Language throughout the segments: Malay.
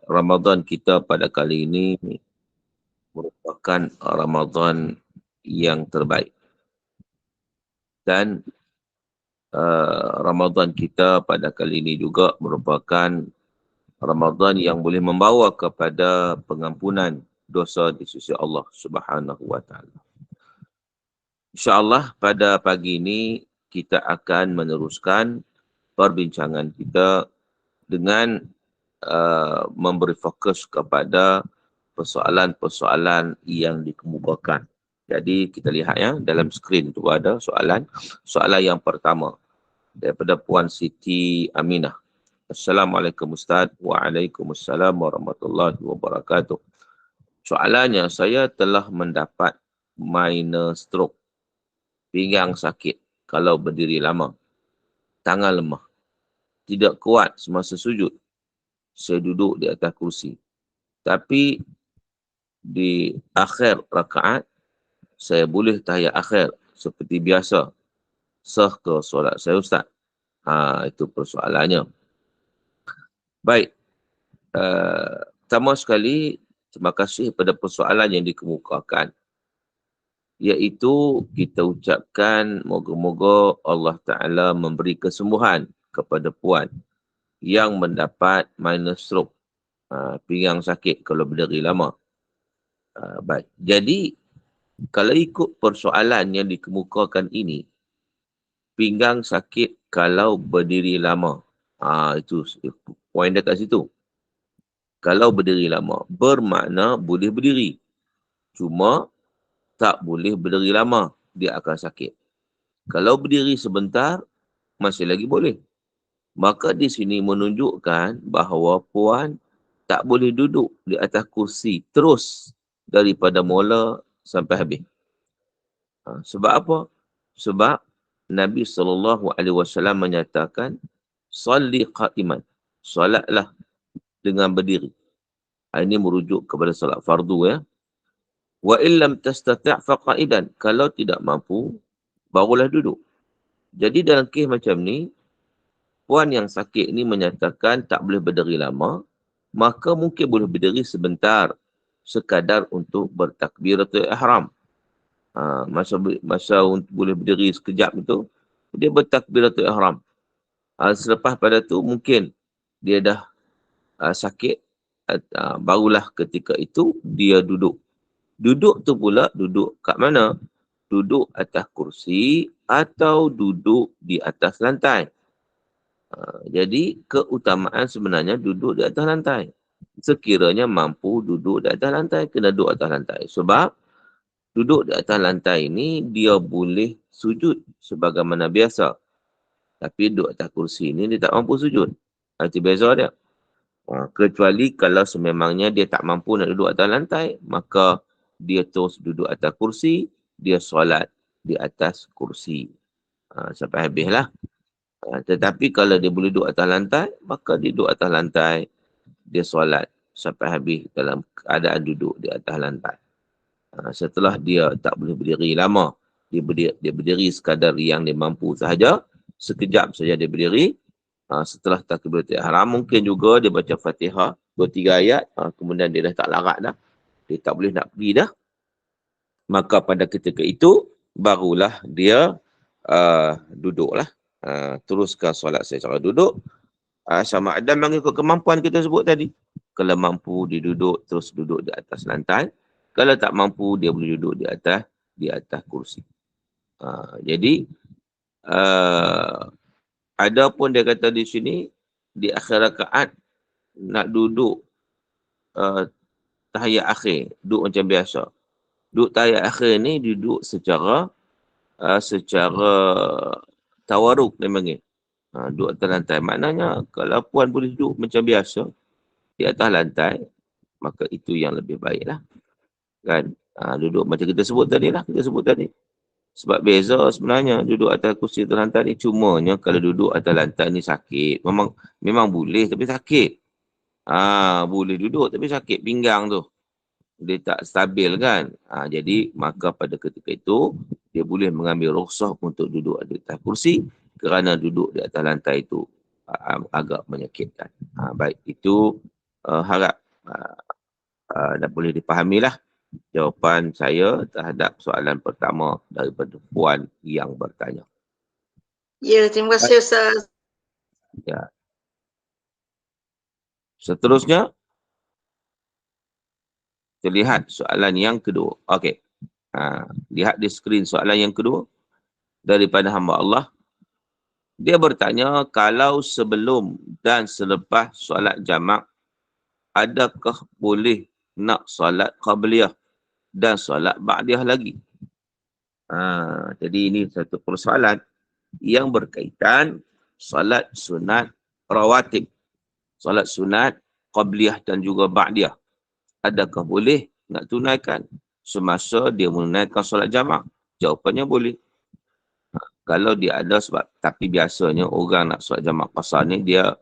Ramadan kita pada kali ini merupakan Ramadan yang terbaik. Dan Ramadan kita pada kali ini juga merupakan Ramadan yang boleh membawa kepada pengampunan dosa di sisi Allah Subhanahu wa taala. InsyaAllah pada pagi ini kita akan meneruskan perbincangan kita dengan memberi fokus kepada persoalan-persoalan yang dikemukakan. Jadi kita lihat ya, dalam skrin tu ada soalan. Soalan yang pertama daripada Puan Siti Aminah. Assalamualaikum Ustaz. Waalaikumsalam warahmatullahi wabarakatuh. Soalannya, saya telah mendapat minor stroke. Pinggang sakit kalau berdiri lama. Tangan lemah. Tidak kuat semasa sujud. Saya duduk di atas kursi. Tapi di akhir rakaat, saya boleh tahiyat akhir seperti biasa. Sah ke solat saya Ustaz? Itu persoalannya. Baik. Pertama sekali, terima kasih pada persoalan yang dikemukakan. Iaitu kita ucapkan moga-moga Allah Ta'ala memberi kesembuhan kepada puan yang mendapat minor stroke. Pinggang sakit kalau berdiri lama. Baik. Jadi, kalau ikut persoalan yang dikemukakan ini, pinggang sakit kalau berdiri lama. Itu poin dekat situ. Kalau berdiri lama, bermakna boleh berdiri. Cuma tak boleh berdiri lama, dia akan sakit. Kalau berdiri sebentar, masih lagi boleh. Maka di sini menunjukkan bahawa puan tak boleh duduk di atas kursi terus daripada mula sampai habis. Sebab apa? Sebab Nabi SAW menyatakan, Salli qa'iman. Salatlah dengan berdiri. Ini merujuk kepada salat fardu ya. Wa illam tastati' faqa'idan. Kalau tidak mampu, barulah duduk. Jadi dalam kes macam ni, puan yang sakit ni menyatakan tak boleh berdiri lama, maka mungkin boleh berdiri sebentar sekadar untuk bertakbiratul ihram. Masa boleh berdiri sekejap itu, dia bertakbiratul ihram. Selepas pada tu mungkin dia dah sakit, barulah ketika itu dia duduk. Duduk tu pula duduk kat mana? Duduk atas kursi atau duduk di atas lantai. Jadi keutamaan sebenarnya duduk di atas lantai. Sekiranya mampu duduk di atas lantai, kena duduk atas lantai. Sebab duduk di atas lantai ini dia boleh sujud sebagaimana biasa. Tapi duduk atas kursi ini dia tak mampu sujud. Itu beza dia. Kecuali kalau sememangnya dia tak mampu nak duduk atas lantai, maka dia terus duduk atas kursi, dia solat di atas kursi. Sampai habislah. Tetapi kalau dia boleh duduk atas lantai, maka dia duduk atas lantai, dia solat sampai habis dalam keadaan duduk di atas lantai. Setelah dia tak boleh berdiri lama, dia berdiri sekadar yang dia mampu sahaja, sekejap saja dia berdiri. Setelah takbiratul ihram, mungkin juga dia baca Fatihah 2-3 ayat, kemudian dia dah tak larat dah, dia tak boleh nak pergi dah. Maka pada ketika itu barulah dia duduklah, teruskan solat secara duduk, sama ada mengikut kemampuan kita sebut tadi. Kalau mampu dia duduk, terus duduk di atas lantai. Kalau tak mampu, dia boleh duduk di atas kursi. Jadi ada pun dia kata di sini, di akhir rakaat nak duduk tahiyat akhir, duduk macam biasa. Duduk tahiyat akhir ni duduk secara tawaruk dia panggil. Duduk atas lantai. Maknanya kalau puan boleh duduk macam biasa di atas lantai, maka itu yang lebih baik lah. Kan? Duduk macam kita sebut tadi lah. Sebab beza sebenarnya duduk atas kursi atas lantai ni, cumanya kalau duduk atas lantai ni sakit. Memang boleh tapi sakit. Boleh duduk tapi sakit pinggang tu. Dia tak stabil kan. Jadi maka pada ketika itu dia boleh mengambil rukhsah untuk duduk di atas kursi kerana duduk di atas lantai itu agak menyakitkan. Baik, itu harap dah boleh dipahamilah jawapan saya terhadap soalan pertama daripada puan yang bertanya. Ya, terima kasih Ustaz. Ya. Seterusnya, kita lihat soalan yang kedua. Okey. Lihat di skrin soalan yang kedua daripada hamba Allah. Dia bertanya, kalau sebelum dan selepas solat jamak, adakah boleh nak solat qabliyah dan solat ba'diyah lagi? Jadi ini satu persoalan yang berkaitan solat sunat rawatib, solat sunat qabliyah dan juga ba'diyah. Adakah boleh nak tunaikan semasa dia menunaikan solat jamak? Jawapannya boleh. Kalau dia ada sebab, tapi biasanya orang nak solat jamak qasar ni dia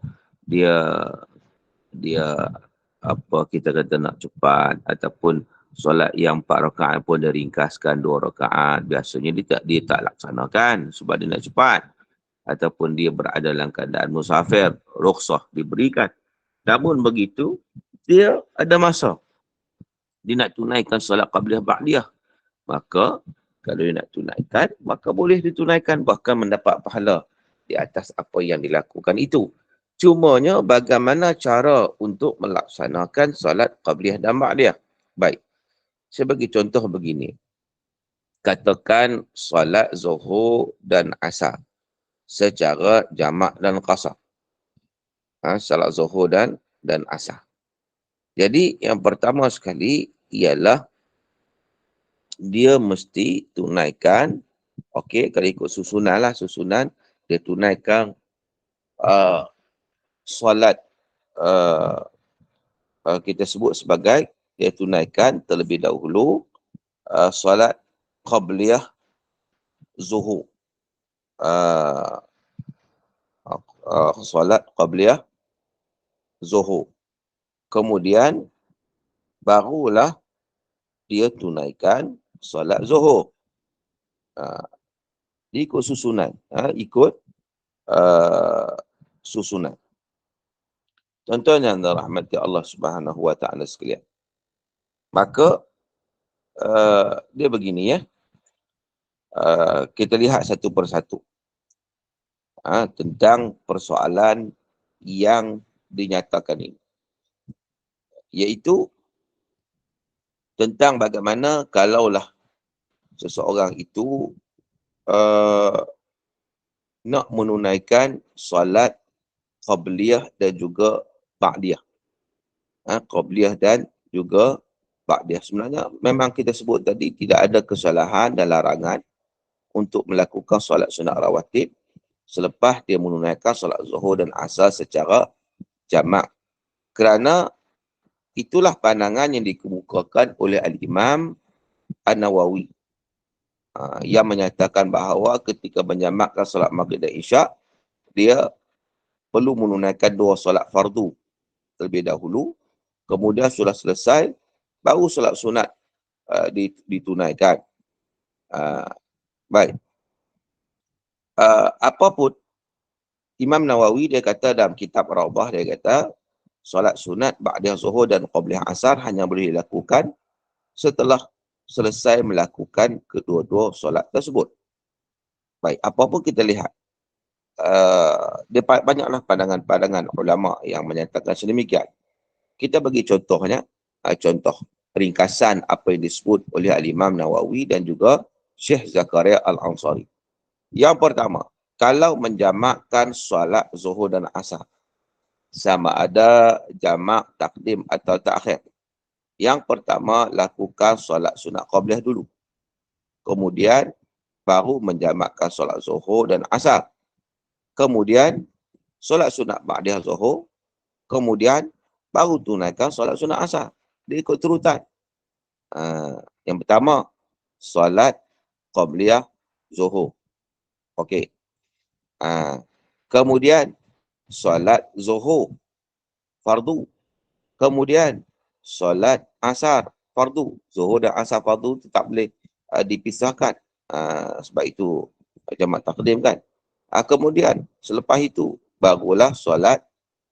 apa kita kata nak cepat, ataupun solat yang 4 rakaat pun dia ringkaskan 2 rakaat. Biasanya dia tak laksanakan sebab dia nak cepat, ataupun dia berada dalam keadaan musafir, rukhsah diberikan. Namun begitu, dia ada masa dia nak tunaikan solat qabliyah ba'diyah, maka kalau dia nak tunaikan, maka boleh ditunaikan, bahkan mendapat pahala di atas apa yang dilakukan itu. Cumanya bagaimana cara untuk melaksanakan solat qabliyah dan ba'diyah? Baik, saya bagi contoh begini. Katakan solat zuhur dan asar secara jamak dan qasar. Solat zuhur dan asar. Jadi yang pertama sekali ialah dia mesti tunaikan, okey, kalau ikut susunan lah, susunan dia tunaikan solat kita sebut sebagai, dia tunaikan terlebih dahulu solat qabliyah zuhur. Solat qabliyah zuhur. Kemudian barulah dia tunaikan solat zuhur. Ikut susunan. Ikut susunan. Contohnya anda rahmati Allah Subhanahu wa taala sekalian. Maka dia begini ya. Kita lihat satu persatu. Tentang persoalan yang dinyatakan ini. Iaitu tentang bagaimana kalaulah seseorang itu nak menunaikan solat qabliyah dan juga ba'diyah. Qabliyah dan juga ba'diyah. Sebenarnya memang kita sebut tadi tidak ada kesalahan dan larangan untuk melakukan solat sunat rawatib selepas dia menunaikan solat zuhur dan asar secara jamak. Kerana itulah pandangan yang dikemukakan oleh Al-Imam An-Nawawi yang menyatakan bahawa ketika menjamakkan solat maghrib dan isyak, dia perlu menunaikan 2 solat fardu terlebih dahulu, kemudian sudah selesai, baru solat sunat ditunaikan. Baik. Apapun, Imam Nawawi dia kata dalam kitab Rawdah, dia kata solat sunat ba'da zuhur dan qabliyah asar hanya boleh dilakukan setelah selesai melakukan kedua-dua solat tersebut. Baik, apapun kita lihat. Dia banyaklah pandangan-pandangan ulama yang menyatakan sedemikian. Kita bagi contohnya, contoh ringkasan apa yang disebut oleh Al-Imam Nawawi dan juga Syekh Zakaria Al-Ansari. Yang pertama, kalau menjamakkan solat zuhur dan asar, sama ada jamak takdim atau takhir. Yang pertama, lakukan solat sunat qabliyah dulu. Kemudian, baru menjamakkan solat zuhur dan asar. Kemudian, solat sunat ba'diyah zuhur. Kemudian, baru tunaikan solat sunat asar. Dia ikut turutan. Yang pertama, solat qabliyah zuhur. Okey. Kemudian, solat zuhur fardu. Kemudian, solat asar fardu. Zuhur dan asar fardu itu tak boleh dipisahkan. Sebab itu jamak takdim kan. Kemudian, selepas itu, barulah solat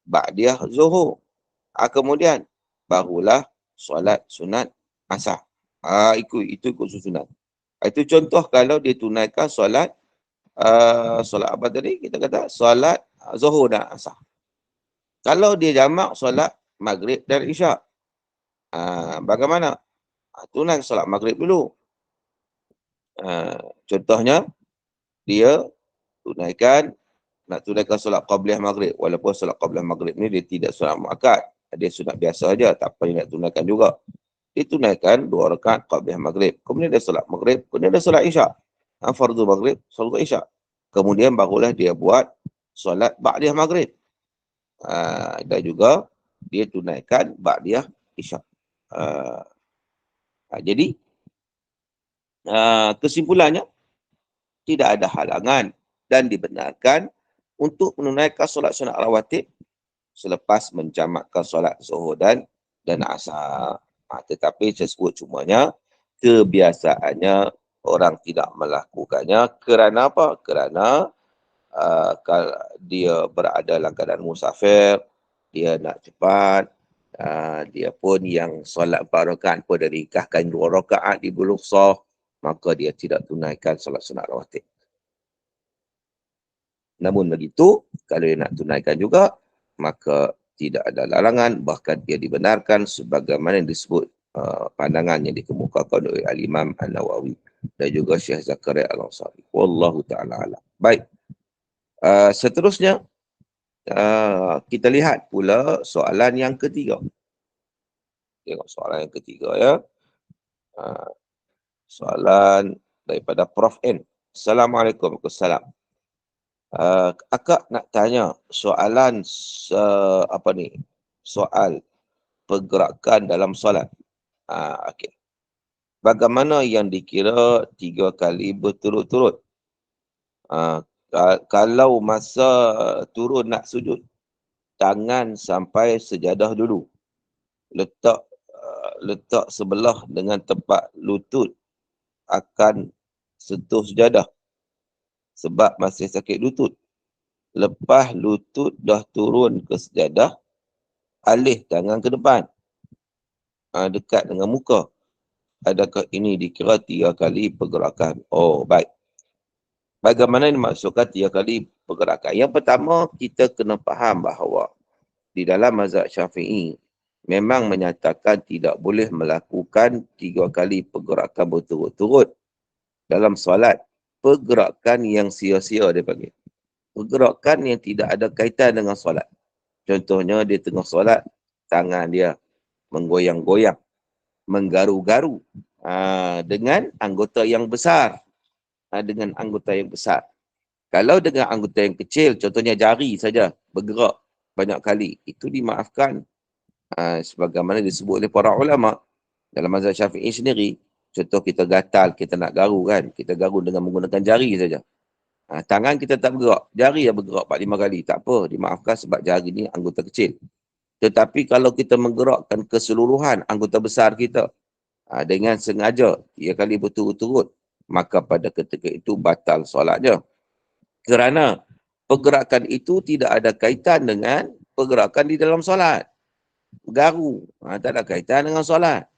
ba'diyah zuhur. Kemudian barulah solat sunat asar. Itu ikut susunan. Itu contoh kalau dia tunaikan solat solat apa tadi? Kita kata solat zuhur dan asar. Kalau dia jamak solat maghrib dan isyak, bagaimana? Tunai solat maghrib dulu. Contohnya, dia nak tunaikan solat qabliyah maghrib. Walaupun solat qabliyah maghrib ni dia tidak solat muakkad. Dia sunat biasa aja, tak payah nak tunaikan juga. Dia tunaikan 2 rakaat qabliyah maghrib. Kemudian dia solat maghrib, kemudian dia solat isyak. Fardu maghrib, solat isyak. Kemudian barulah dia buat solat ba'diyah maghrib. Dan juga dia tunaikan ba'diyah isyak. Jadi, kesimpulannya, tidak ada halangan dan dibenarkan untuk menunaikan solat sunat rawatib selepas menjamakkan solat zuhur dan asar. Tetapi saya sebut cumanya, kebiasaannya orang tidak melakukannya kerana apa? Kerana kalau dia berada dalam keadaan musafir, dia nak cepat, dia pun yang solat 4 rakaat pun dia ringkaskan 2 rakaat di rukhsah, maka dia tidak tunaikan solat sunat rawatib. Namun begitu, kalau dia nak tunaikan juga, maka tidak ada larangan, bahkan dia dibenarkan sebagaimana yang disebut pandangan yang dikemukakan oleh Al-Imam An-Nawawi dan juga Syekh Zakaria Al-Ansari. Wallahu ta'ala alam. Baik. Seterusnya, kita lihat pula soalan yang ketiga. Tengok soalan yang ketiga ya. Soalan daripada Prof N. Assalamualaikum. Waalaikumsalam. Akak nak tanya soalan soal pergerakan dalam solat. Okay. Bagaimana yang dikira 3 kali berturut-turut? Kalau masa turun nak sujud, tangan sampai sejadah dulu. Letak sebelah dengan tempat lutut akan sentuh sejadah sebab masih sakit lutut. Lepas lutut dah turun ke sejadah, alih tangan ke depan, dekat dengan muka. Adakah ini dikira 3 kali pergerakan? Oh, baik. Bagaimana dimaksudkan 3 kali pergerakan? Yang pertama, kita kena faham bahawa di dalam mazhab Syafi'i memang menyatakan tidak boleh melakukan 3 kali pergerakan berturut-turut dalam solat. Pergerakan yang sia-sia dia panggil. Pergerakan yang tidak ada kaitan dengan solat. Contohnya dia tengah solat, tangan dia menggoyang-goyang, menggaru-garu dengan anggota yang besar. Dengan anggota yang besar. Kalau dengan anggota yang kecil, contohnya jari saja bergerak banyak kali, itu dimaafkan. Sebagaimana disebut oleh para ulama dalam mazhab Syafi'i sendiri. Contoh kita gatal, kita nak garu kan, kita garu dengan menggunakan jari saja. Tangan kita tak bergerak, jari yang bergerak 4-5 kali, tak apa, dimaafkan sebab jari ni anggota kecil. Tetapi kalau kita menggerakkan keseluruhan anggota besar kita dengan sengaja 3 kali berturut-turut, maka pada ketika itu batal solatnya. Kerana pergerakan itu tidak ada kaitan dengan pergerakan di dalam solat. Garu, tak ada kaitan dengan solat.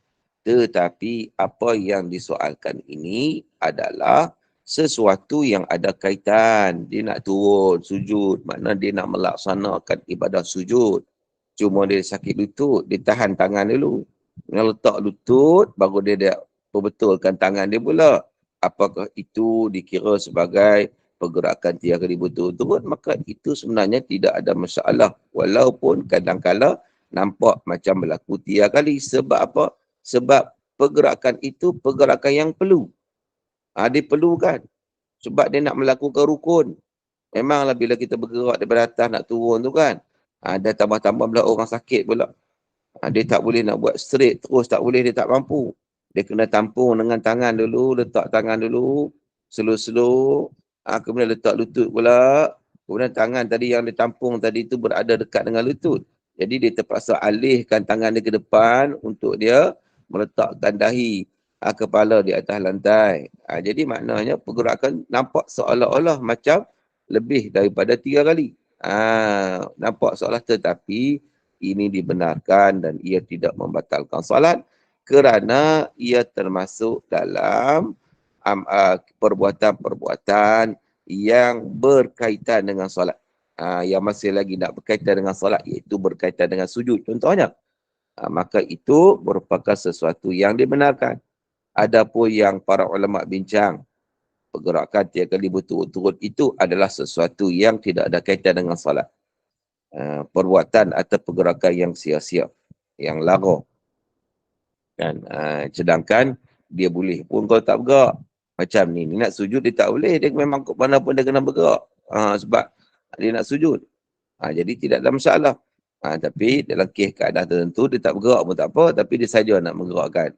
Tetapi apa yang disoalkan ini adalah sesuatu yang ada kaitan. Dia nak turun sujud, makna dia nak melaksanakan ibadah sujud. Cuma dia sakit lutut, dia tahan tangan dulu. Dengan letak lutut, baru dia perbetulkan tangan dia pula. Apakah itu dikira sebagai pergerakan 3 kali berturut-turut? Maka itu sebenarnya tidak ada masalah. Walaupun kadang-kadang nampak macam berlaku 3 kali. Sebab apa? Sebab pergerakan itu pergerakan yang perlu. Dia perlukan. Sebab dia nak melakukan rukun. Memanglah bila kita bergerak daripada atas nak turun tu kan. Dah tambah-tambah pula orang sakit pula. Dia tak boleh nak buat straight terus, tak boleh, dia tak mampu. Dia kena tampung dengan tangan dulu, letak tangan dulu, slow-slow. Kemudian letak lutut pula. Kemudian tangan tadi yang ditampung tadi tu berada dekat dengan lutut. Jadi dia terpaksa alihkan tangan dia ke depan untuk dia meletakkan dahi, kepala di atas lantai. Jadi maknanya pergerakan nampak seolah-olah macam lebih daripada 3 kali. Nampak seolah, tetapi ini dibenarkan dan ia tidak membatalkan solat kerana ia termasuk dalam perbuatan-perbuatan yang berkaitan dengan solat. Yang masih lagi nak berkaitan dengan solat iaitu berkaitan dengan sujud contohnya. Maka itu merupakan sesuatu yang dibenarkan. Adapun yang para ulama bincang, pergerakan 3 kali berturut-turut itu adalah sesuatu yang tidak ada kaitan dengan salat. Perbuatan atau pergerakan yang sia-sia, yang lara. Dan sedangkan dia boleh pun kalau tak bergerak. Macam ni nak sujud dia tak boleh, dia memang ke mana pun dia kena bergerak. Sebab dia nak sujud. Jadi tidak ada masalah. Tapi dalam kes keadaan tertentu dia tak bergerak pun tak apa, tapi dia saja nak menggerakkan.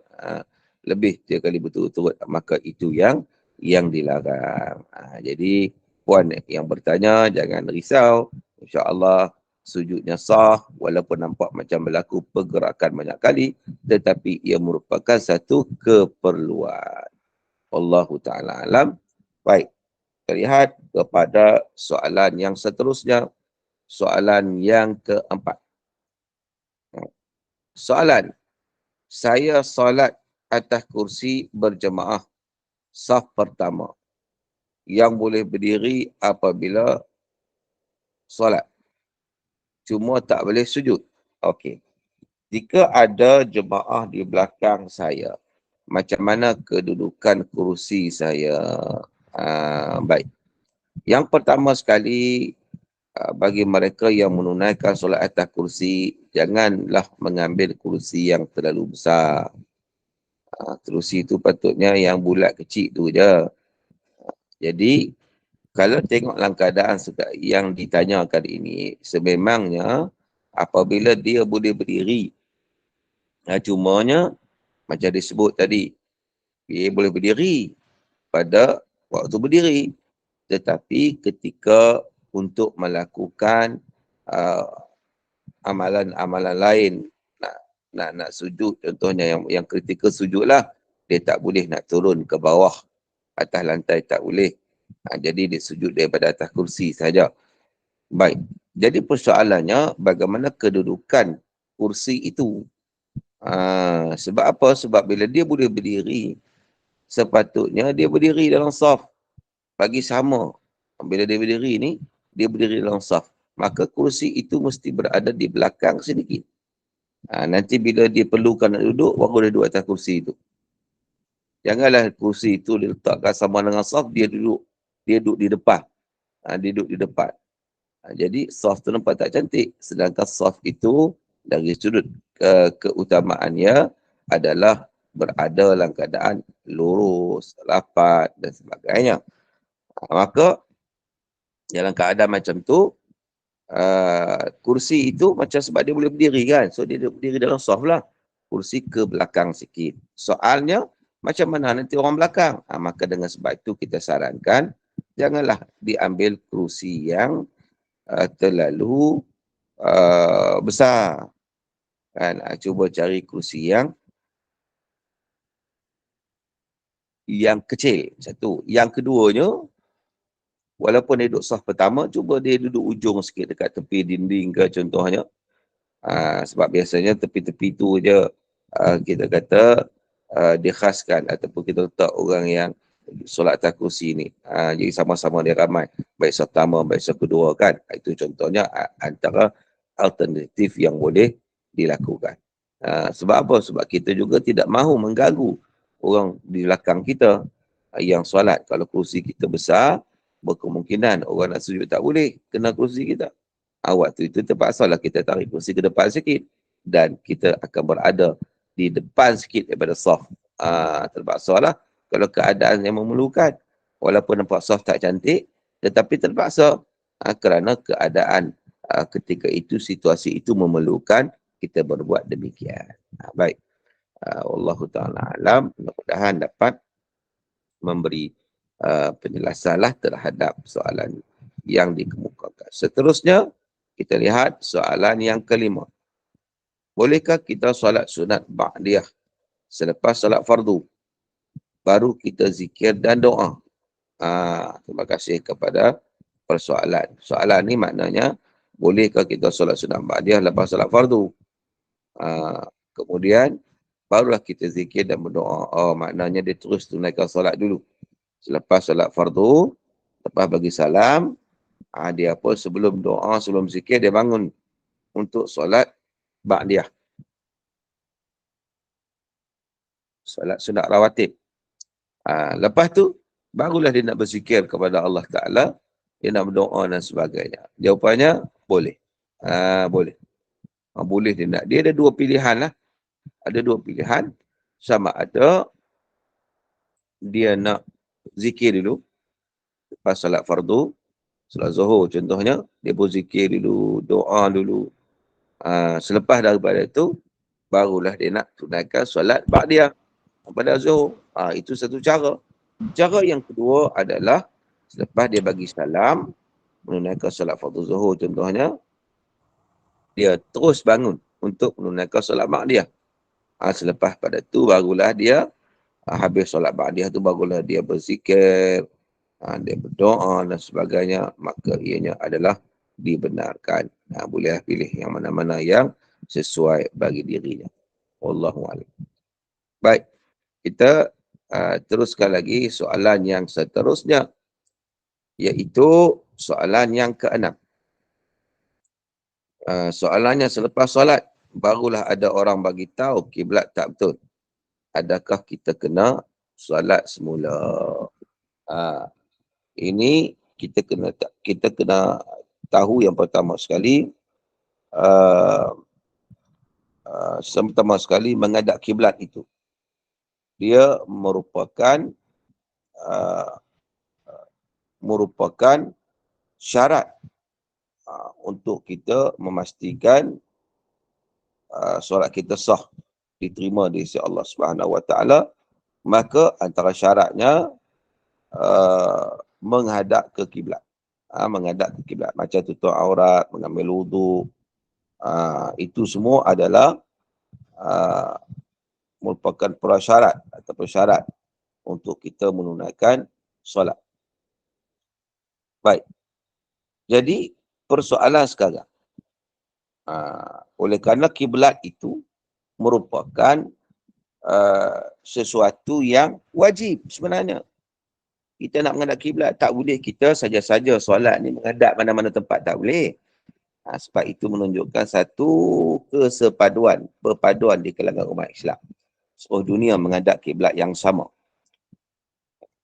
Lebih 3 kali berturut-turut, maka itu yang dilarang. Jadi puan yang bertanya jangan risau, insya-Allah sujudnya sah walaupun nampak macam berlaku pergerakan banyak kali, tetapi ia merupakan satu keperluan. Wallahu taala alam. Baik, kita lihat kepada soalan yang seterusnya, soalan yang keempat. Soalan, saya solat atas kursi berjemaah saf pertama yang boleh berdiri apabila solat. Cuma tak boleh sujud. Okey. Jika ada jemaah di belakang saya, macam mana kedudukan kursi saya? Baik. Yang pertama sekali, bagi mereka yang menunaikan solat atas kursi, janganlah mengambil kursi yang terlalu besar. Kursi itu patutnya yang bulat kecil tu je. Jadi, kalau tengok dalam keadaan yang ditanyakan ini, sememangnya apabila dia boleh berdiri, cumanya macam disebut tadi, dia boleh berdiri pada waktu berdiri. Tetapi ketika untuk melakukan amalan-amalan lain, nak sujud, contohnya yang kritikal sujud lah, dia tak boleh nak turun ke bawah, atas lantai tak boleh. Jadi dia sujud daripada atas kursi saja. Baik. Jadi persoalannya bagaimana kedudukan kursi itu. Sebab apa? Sebab bila dia boleh berdiri, sepatutnya dia berdiri dalam saf. Bagi sama. Bila dia berdiri ni, dia berdiri dalam saf. Maka kursi itu mesti berada di belakang sedikit. Nanti bila dia perlukan nak duduk, baru dia duduk atas kursi itu. Janganlah kursi itu diletakkan sama dengan saf, dia duduk di depan. Dia duduk di depan. Jadi saf tu nampak tak cantik. Sedangkan saf itu dari sudut keutamaannya adalah berada dalam keadaan lurus, rapat dan sebagainya. Maka dalam keadaan macam tu, kursi itu macam sebab dia boleh berdiri kan. So dia berdiri dalam saf lah. Kursi ke belakang sikit. Soalnya macam mana nanti orang belakang? Maka dengan sebab itu kita sarankan janganlah diambil kursi yang terlalu besar. Kan? Cuba cari kursi yang kecil. Satu. Yang keduanya, walaupun dia duduk saf pertama, cuba dia duduk ujung sikit dekat tepi dinding ke contohnya. Sebab biasanya tepi-tepi tu je kita kata dikhaskan ataupun kita letak orang yang solat atas kursi ni. Jadi sama-sama dia ramai. Baik saf pertama, baik saf kedua kan. Itu contohnya antara alternatif yang boleh dilakukan. Sebab apa? Sebab kita juga tidak mahu mengganggu orang di belakang kita yang solat. Kalau kursi kita besar, berkemungkinan orang nak sujud tak boleh kena kursi kita. Waktu itu terpaksalah kita tarik kursi ke depan sikit dan kita akan berada di depan sikit daripada saf. Terpaksalah kalau keadaan yang memerlukan. Walaupun nampak saf tak cantik, tetapi terpaksa kerana keadaan ketika itu, situasi itu memerlukan kita berbuat demikian. Baik. Wallahu ta'ala alam. Mudah-mudahan dapat memberi penjelasanlah terhadap soalan yang dikemukakan. Seterusnya, kita lihat soalan yang kelima. Bolehkah kita solat sunat ba'diyah selepas solat fardu? Baru kita zikir dan doa. Terima kasih kepada persoalan. Soalan ni maknanya, bolehkah kita solat sunat ba'diyah lepas solat fardu? Kemudian barulah kita zikir dan berdoa. Maknanya dia terus tunaikan solat dulu. Selepas solat fardu, lepas bagi salam, dia apa sebelum doa, sebelum zikir, dia bangun untuk solat ba'diyah. Solat sunat rawatib. Lepas tu, barulah dia nak berzikir kepada Allah Ta'ala, dia nak berdoa dan sebagainya. Jawapannya, boleh. Boleh. Boleh dia nak. Dia ada dua pilihan lah. Ada dua pilihan. Sama ada, dia nak zikir dulu, lepas solat fardu, solat zuhur contohnya, dia berzikir dulu, doa dulu. Selepas daripada itu, barulah dia nak tunaikan solat ba'diyah pada zuhur. Itu satu cara. Cara yang kedua adalah selepas dia bagi salam, menunaikan solat fardu zuhur contohnya, dia terus bangun untuk menunaikan solat ba'diyah. Selepas pada itu barulah dia habis solat ba'diyah tu barulah dia berzikir, dia berdoa dan sebagainya, maka ianya adalah dibenarkan. Boleh pilih yang mana-mana yang sesuai bagi dirinya. Wallahu a'lam. Baik, kita teruskan lagi soalan yang seterusnya, iaitu soalan yang ke-6. Soalannya, selepas solat barulah ada orang bagi tahu kiblat tak betul. Adakah kita kena solat semula? Ini kita kena tahu yang pertama sekali, menghadap kiblat itu, dia merupakan syarat untuk kita memastikan solat kita sah, diterima di sisi Allah Subhanahu Wa Taala. Maka antara syaratnya menghadap ke kiblat. Menghadap ke kiblat, macam tutup aurat, mengambil wuduk, itu semua adalah merupakan prasyarat atau syarat untuk kita menunaikan solat. Baik. Jadi persoalan sekarang, oleh kerana kiblat itu merupakan sesuatu yang wajib sebenarnya. Kita nak menghadap kiblat, tak boleh kita saja-saja solat ni menghadap mana-mana tempat, tak boleh. Sebab itu menunjukkan satu perpaduan di kalangan umat Islam. Seluruh dunia menghadap kiblat yang sama.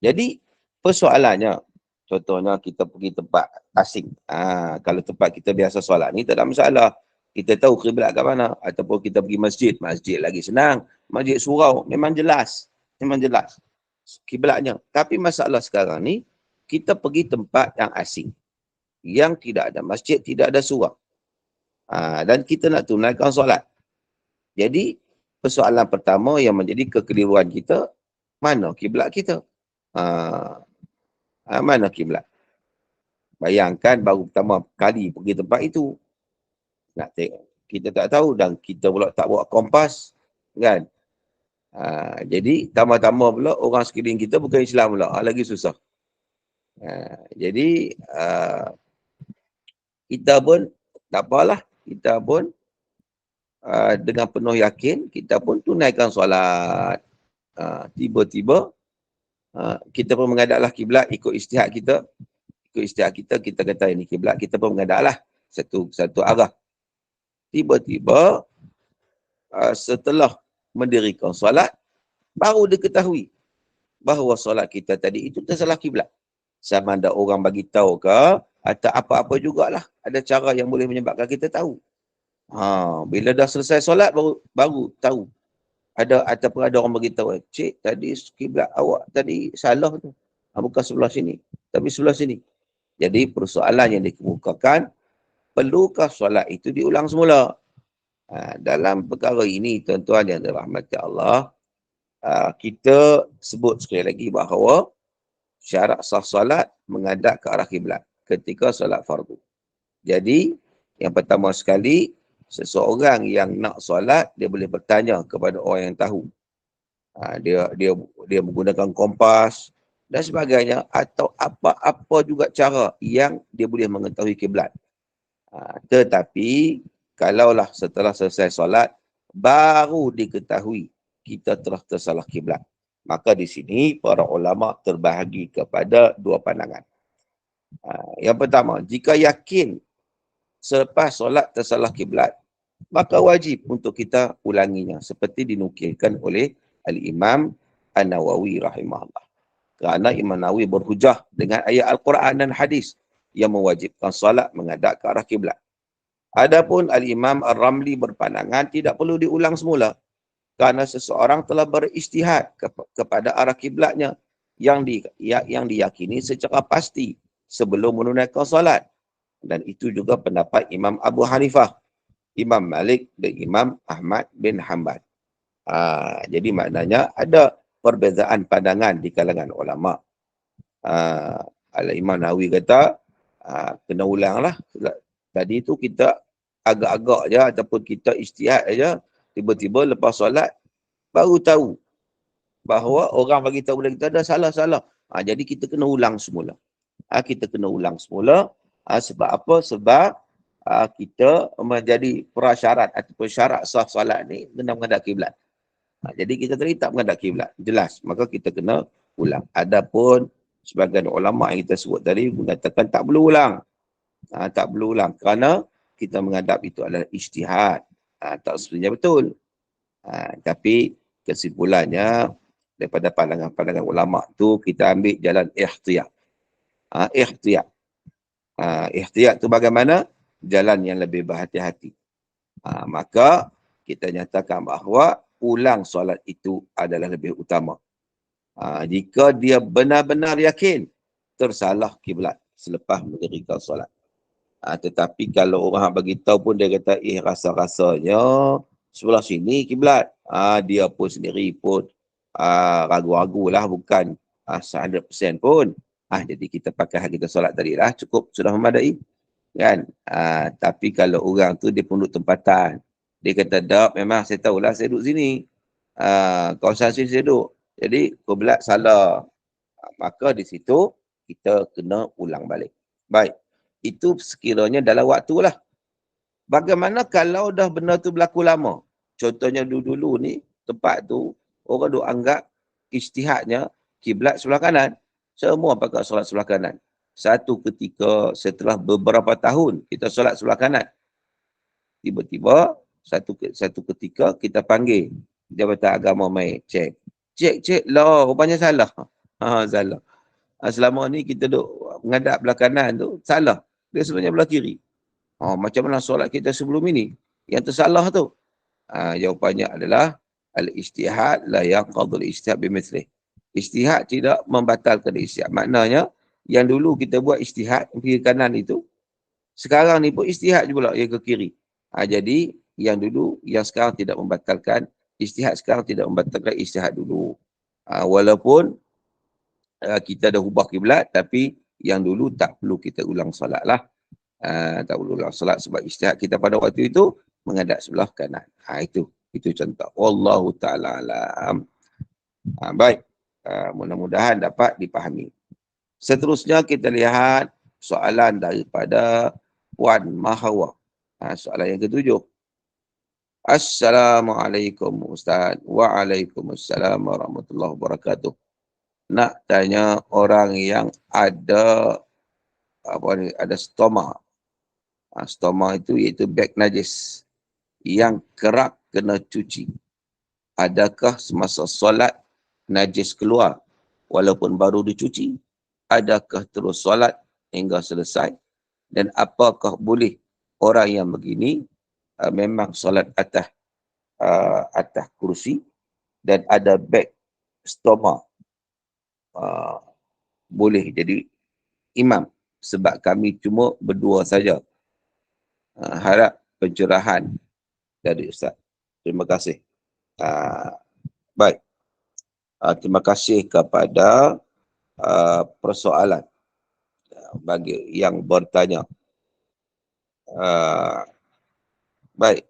Jadi persoalannya, contohnya kita pergi tempat asing. Kalau tempat kita biasa solat ni tak ada masalah. Kita tahu kiblat kat mana. Ataupun kita pergi masjid. Masjid lagi senang. Masjid surau memang jelas. Kiblatnya. Tapi masalah sekarang ni, kita pergi tempat yang asing, yang tidak ada masjid, tidak ada surau. Dan kita nak tunaikan solat. Jadi, persoalan pertama yang menjadi kekeliruan kita, mana kiblat kita? Mana kiblat? Bayangkan baru pertama kali pergi tempat itu. Nak tengok. Kita tak tahu dan kita pula tak bawa kompas. Kan? Jadi, tambah-tambah pula orang sekeliling kita bukan Islam pula. Lagi susah. Jadi, kita pun, tak apalah. Kita pun, dengan penuh yakin, kita pun tunaikan solat. Tiba-tiba, kita pun menghadaplah kiblat ikut ijtihad kita. Kita kata ini kiblat, kita pun menghadaplah satu arah. Tiba-tiba, setelah mendirikan solat, baru diketahui bahawa solat kita tadi itu tersalah kiblat. Sama ada orang bagi tahu ke, atau apa-apa jugalah. Ada cara yang boleh menyebabkan kita tahu. Bila dah selesai solat, baru tahu. Ataupun ada orang bagi tahu, cik, tadi kiblat awak tadi salah tu. Bukan sebelah sini, tapi sebelah sini. Jadi persoalan yang dikemukakan, perlukah solat itu diulang semula? Dalam perkara ini, tuan-tuan yang dirahmati Allah, kita sebut sekali lagi bahawa syarat sah solat menghadap ke arah kiblat ketika solat fardu. Jadi, yang pertama sekali, seseorang yang nak solat, dia boleh bertanya kepada orang yang tahu. Dia menggunakan kompas dan sebagainya, atau apa-apa juga cara yang dia boleh mengetahui kiblat. Tetapi kalaulah setelah selesai solat baru diketahui kita telah tersalah kiblat, maka di sini para ulama terbahagi kepada dua pandangan. Yang pertama, jika yakin selepas solat tersalah kiblat, maka wajib untuk kita ulanginya seperti dinukilkan oleh Al-Imam An-Nawawi rahimahullah. Kerana Imam Nawawi berhujah dengan ayat Al-Quran dan hadis yang mewajibkan solat menghadap ke arah kiblat. Adapun Al-Imam Ar-Ramli berpandangan tidak perlu diulang semula kerana seseorang telah berijtihad kepada arah kiblatnya yang diyakini secara pasti sebelum menunaikan solat. Dan itu juga pendapat Imam Abu Hanifah, Imam Malik dan Imam Ahmad bin Hanbal. Jadi maknanya ada perbezaan pandangan di kalangan ulama. Al-Imam Nawawi kata kena ulanglah. Tadi tu kita agak-agak je ataupun kita ijtihad aja, tiba-tiba lepas solat baru tahu bahawa orang bagi tahu kita dah salah-salah. Jadi kita kena ulang semula. Kita kena ulang semula. Sebab apa? Sebab kita menjadi prasyarat ataupun syarat sah solat ni kena menghadap kiblat. Jadi kita tadi tak menghadap kiblat. Jelas. Maka kita kena ulang. Adapun sebagian ulama yang kita sebut tadi mengatakan tak perlu ulang. Tak perlu ulang kerana kita menghadap itu adalah ijtihad. Tak sebenarnya betul. Tapi kesimpulannya daripada pandangan-pandangan ulama tu kita ambil jalan ihtiyat. Ihtiyat. Ihtiyat tu bagaimana? Jalan yang lebih berhati-hati. Maka kita nyatakan bahawa ulang solat itu adalah lebih utama. Jika dia benar-benar yakin tersalah kiblat selepas mendirikan solat. Tetapi kalau orang bagi tahu pun dia kata rasa-rasanya sebelah sini kiblat. Dia pun sendiri pun ragu-ragu lah, bukan 100% pun. Jadi kita pakai hak kita solat tadi lah, cukup, sudah memadai. Kan? Tapi kalau orang tu dia pun duduk tempatan. Dia kata, "Dak, memang saya tahulah saya duduk sini. Kawasan sini saya duduk. Jadi kiblat salah." Maka di situ kita kena ulang balik. Baik. Itu sekiranya dalam waktu lah. Bagaimana kalau dah benda tu berlaku lama? Contohnya dulu-dulu ni, tempat tu, orang duk anggap ijtihadnya kiblat sebelah kanan. Semua pakai solat sebelah kanan. Satu ketika setelah beberapa tahun, kita solat sebelah kanan. Tiba-tiba, satu ketika kita panggil Jabatan Agama mai cek. Cek lah, rupanya salah. Salah. Selama ni kita duk menghadap belah kanan tu, salah. Dia sebenarnya belah kiri. Macam mana solat kita sebelum ini? Yang tersalah tu? Jawapannya adalah al-ijtihad la yaqadul ijtihad bimithlih. Ijtihad tidak membatalkan ijtihad. Maknanya, yang dulu kita buat ijtihad kiri kanan itu, sekarang ni pun ijtihad juga yang ke kiri. Jadi, yang dulu, yang sekarang tidak membatalkan ijtihad, sekarang tidak membatalkan ijtihad dulu. Walaupun kita dah ubah kiblat, tapi yang dulu tak perlu kita ulang solat lah. Tak perlu ulang solat sebab ijtihad kita pada waktu itu menghadap sebelah kanan. Itu contoh. Wallahu ta'ala alam. Baik. Mudah-mudahan dapat dipahami. Seterusnya kita lihat soalan daripada Puan Mahawa. Soalan yang ketujuh. Assalamualaikum Ustaz. Waalaikumsalam warahmatullahi wabarakatuh. Nak tanya orang yang ada ada stoma. Stoma itu iaitu beg najis yang kerap kena cuci. Adakah semasa solat najis keluar walaupun baru dicuci? Adakah terus solat hingga selesai? Dan apakah boleh orang yang begini memang solat atas kursi dan ada beg stoma boleh jadi imam? Sebab kami cuma berdua saja. Harap pencerahan dari Ustaz. Terima kasih. Baik. Terima kasih kepada persoalan bagi yang bertanya. Baik.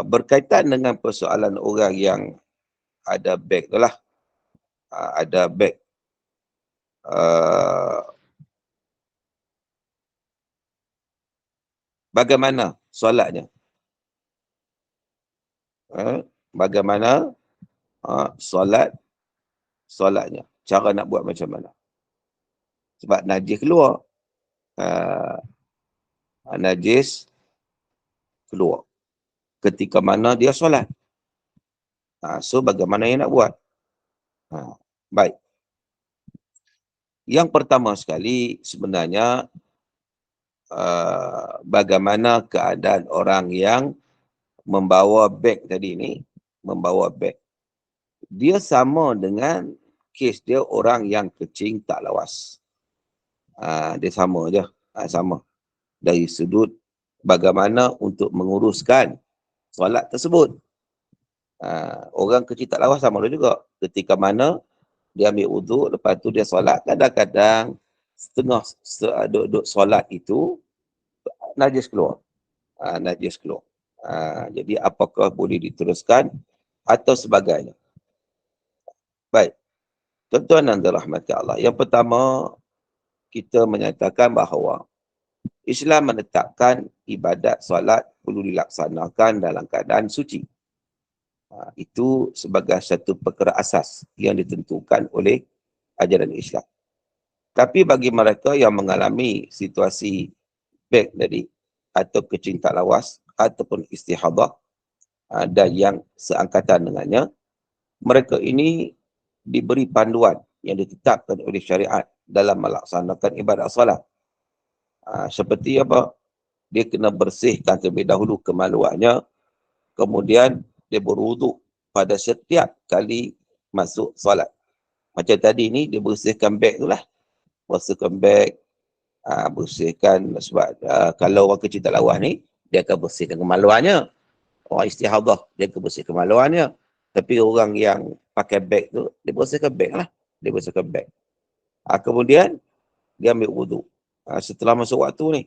Berkaitan dengan persoalan orang yang ada beg tu lah. Ada beg. bagaimana solatnya? Bagaimana solatnya? Cara nak buat macam mana? Sebab najis keluar. Najis keluar. Ketika mana dia solat. So bagaimana yang nak buat? Baik. Yang pertama sekali sebenarnya bagaimana keadaan orang yang membawa beg tadi ni, membawa beg. Dia sama dengan kes dia orang yang kencing tak lawas. Dia sama je. Sama. Dari sudut bagaimana untuk menguruskan solat tersebut. Orang kencing tak lawas sama juga. Ketika mana dia ambil wuduk, lepas tu dia solat. Kadang-kadang setengah duduk solat itu najis keluar. Najis keluar. Jadi apakah boleh diteruskan atau sebagainya. Baik. Tuan-tuan dan dirahmati Allah. Yang pertama, kita menyatakan bahawa Islam menetapkan ibadat solat perlu dilaksanakan dalam keadaan suci. Itu sebagai satu perkara asas yang ditentukan oleh ajaran Islam. Tapi bagi mereka yang mengalami situasi beg tadi, atau kencing tak lawas, ataupun istihadah, dan yang seangkatan dengannya, mereka ini diberi panduan yang ditetapkan oleh syariat dalam melaksanakan ibadat solat. Seperti apa? Dia kena bersihkan terlebih dahulu kemaluannya, kemudian dia berwuduk pada setiap kali masuk solat. Macam tadi ni, dia bersihkan beg tu lah. Bersihkan beg, bersihkan sebab kalau orang kecil tak lawas ni, dia akan bersihkan kemaluannya. Orang istihadah, dia akan bersihkan kemaluannya. Tapi orang yang pakai beg tu, dia bersihkan beg lah. Dia bersihkan beg. Kemudian, dia ambil wuduk. Setelah masuk waktu ni.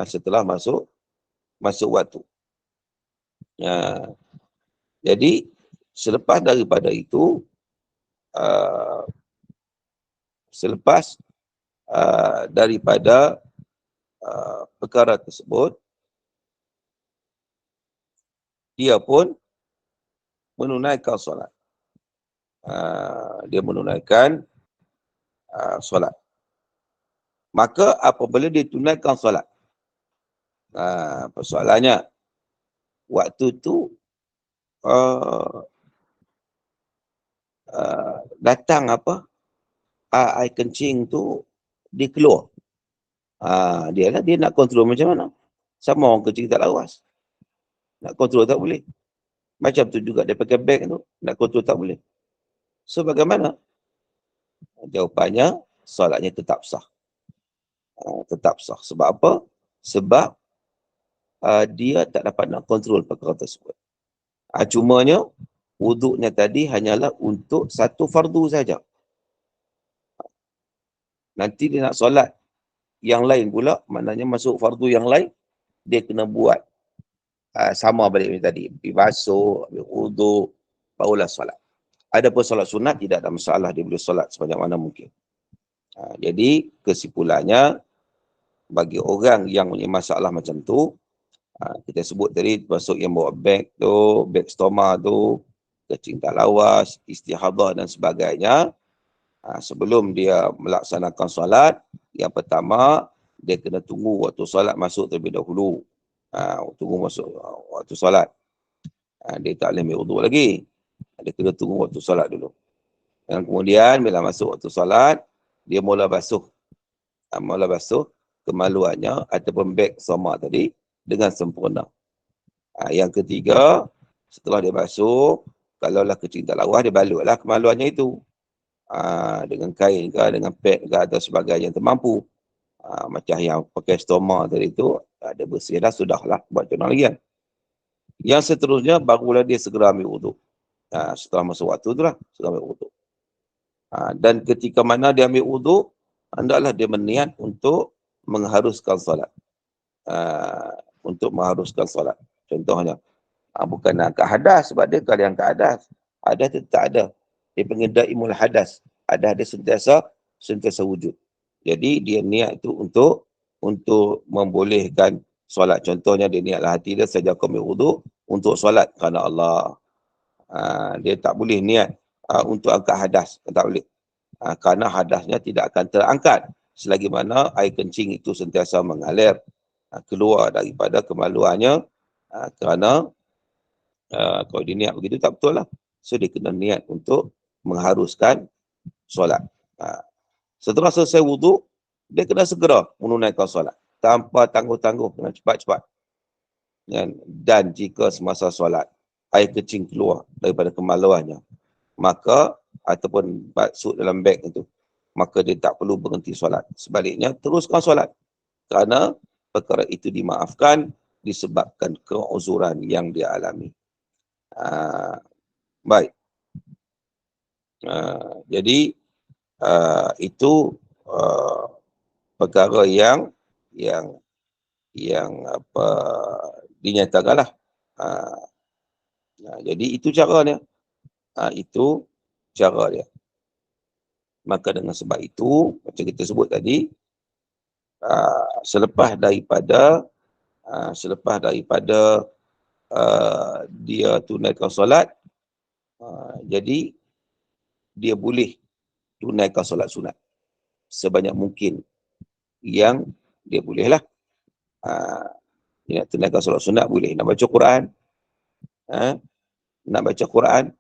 Setelah masuk waktu. Jadi, selepas daripada itu, selepas daripada perkara tersebut, dia pun menunaikan solat. Dia menunaikan solat. Maka apabila dia tunaikan solat, persoalannya, waktu tu datang air kencing tu dia keluar. Dia nak kontrol macam mana? Sama orang kencing tak lawas. Nak kontrol tak boleh. Macam tu juga dia pakai beg tu, nak kontrol tak boleh. So bagaimana? Jawapannya, solatnya tetap sah. Tetap sah. Sebab apa? Sebab dia tak dapat nak kontrol perkara tersebut. Cumanya, wuduknya tadi hanyalah untuk satu fardu saja. Nanti dia nak solat yang lain pula, maknanya masuk fardu yang lain, dia kena buat sama balik macam tadi. Basuh, ambil wuduk, barulah solat. Adapun solat sunat, tidak ada masalah, dia boleh solat sebanyak mana mungkin. Jadi, kesimpulannya, bagi orang yang punya masalah macam tu, kita sebut tadi, masuk yang bawa beg tu, beg stoma tu, kencing tak lawas, istihadah dan sebagainya, sebelum dia melaksanakan solat, yang pertama, dia kena tunggu waktu solat masuk terlebih dahulu. Tunggu masuk waktu solat. Dia tak boleh ambil wuduk lagi. Dia kena tunggu waktu solat dulu. Dan kemudian, bila masuk waktu solat, dia mula basuh. Mula basuh kemaluannya ataupun beg sama tadi dengan sempurna. Yang ketiga, setelah dia basuh, kalaulah kencing tak lawas, dia balutlah kemaluannya itu. Dengan kain ke, dengan pad ke atau sebagainya yang termampu. Macam yang pakai stoma tadi tu, dia bersih dah, sudahlah, buat macam mana lagi kan. Yang seterusnya, barulah dia segera ambil wuduk. Setelah masuk waktu tu lah, segera ambil wuduk. Dan ketika mana dia ambil wuduk, hendaklah dia berniat untuk mengharuskan solat. Untuk mengharuskan solat. Contohnya, bukan angkat hadas, sebab dia kalau yang angkat hadas, hadas tu tak ada. Dia panggil daimul hadas. Hadas dia sentiasa wujud. Jadi dia niat itu untuk membolehkan solat. Contohnya dia niatlah hati dia saja ambil wuduk untuk solat kerana Allah. Dia tak boleh niat untuk angkat hadas. Tak boleh. Kerana hadasnya tidak akan terangkat selagi mana air kencing itu sentiasa mengalir keluar daripada kemaluannya, kerana kalau dia niat begitu tak betul lah. So dia kena niat untuk mengharuskan solat. Setelah selesai wuduk, dia kena segera menunaikan solat tanpa tangguh-tangguh, dengan cepat-cepat. Dan jika semasa solat air kencing keluar daripada kemaluannya, maka ataupun batsuk dalam beg itu, maka dia tak perlu berhenti solat. Sebaliknya, teruskan solat. Kerana perkara itu dimaafkan disebabkan keuzuran yang dia alami. Baik. Jadi, itu perkara yang apa dinyatakanlah. Jadi, itu caranya. Itu cara dia. Maka dengan sebab itu, macam kita sebut tadi, selepas daripada dia tunaikan solat, jadi dia boleh tunaikan solat sunat sebanyak mungkin yang dia boleh lah. Dia nak tunaikan solat sunat boleh. Nak baca Quran, nak baca Quran,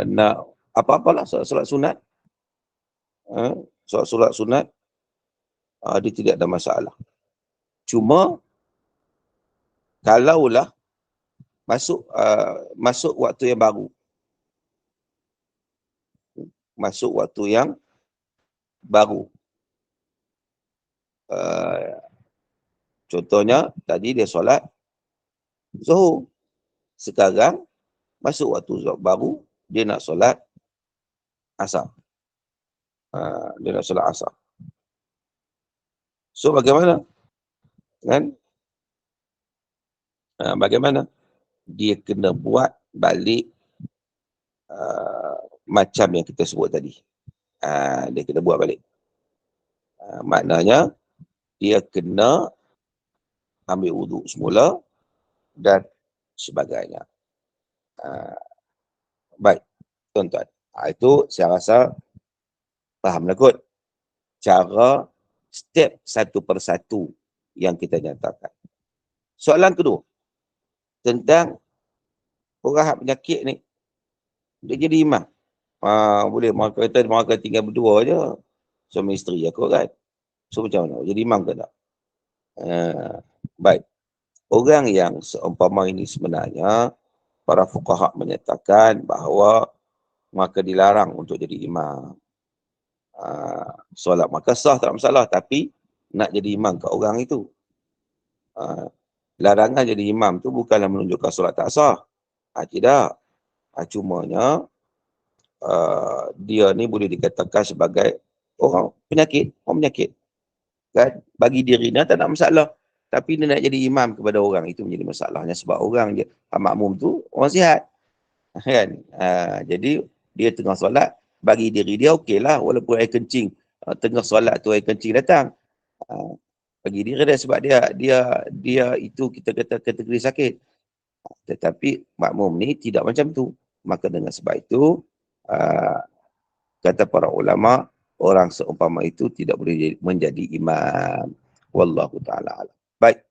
nak apa-apalah solat sunat, solat sunat, dia tidak ada masalah. Cuma kalaulah masuk waktu yang baru, contohnya tadi dia solat Zuhur, sekarang masuk waktu baru, dia nak solat Asar. So bagaimana? Kan? Bagaimana? Dia kena buat balik macam yang kita sebut tadi. Dia kena buat balik. Maknanya, dia kena ambil wuduk semula dan sebagainya. Baik, tuan-tuan. Itu saya rasa fahamlah kot. Cara step satu persatu yang kita nyatakan. Soalan kedua, tentang orang penyakit ni, dia jadi imam. Boleh, mereka tinggal berdua je, suami isteri aku kan. So macam mana? Jadi imam ke tak? Baik. Orang yang seumpama ini sebenarnya, para fuqaha menyatakan bahawa maka dilarang untuk jadi imam. Solat maka sah, tak masalah, tapi nak jadi imam ke orang itu. Larangan jadi imam tu bukanlah menunjukkan solat tak sah. Tidak. Cumanya dia ni boleh dikatakan sebagai orang penyakit. Kan? Bagi dirinya tak ada masalah. Tapi dia nak jadi imam kepada orang, itu menjadi masalahnya. Sebab orang je, makmum tu orang sihat. Kan? Jadi dia tengah solat, bagi diri dia okeylah, walaupun air kencing tengah solat tu air kencing datang. Bagi diri dia, sebab dia itu kita kata kategori sakit. Tetapi makmum ni tidak macam tu. Maka dengan sebab itu kata para ulama, orang seumpama itu tidak boleh menjadi imam. Wallahu ta'ala alam. Baik.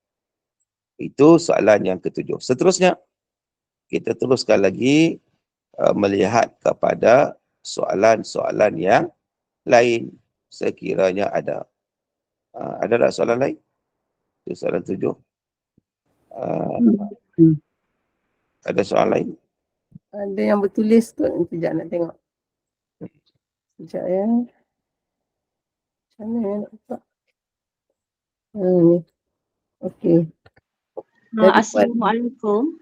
Itu soalan yang ketujuh. Seterusnya, kita teruskan lagi melihat kepada soalan-soalan yang lain sekiranya ada. Ada tak soalan lain? Itu soalan 7. Ada soalan lain? Ada yang bertulis tu, sekejap nak tengok. Sekejap ya. Macam mana nak buka? Ni. Okey. Assalamualaikum.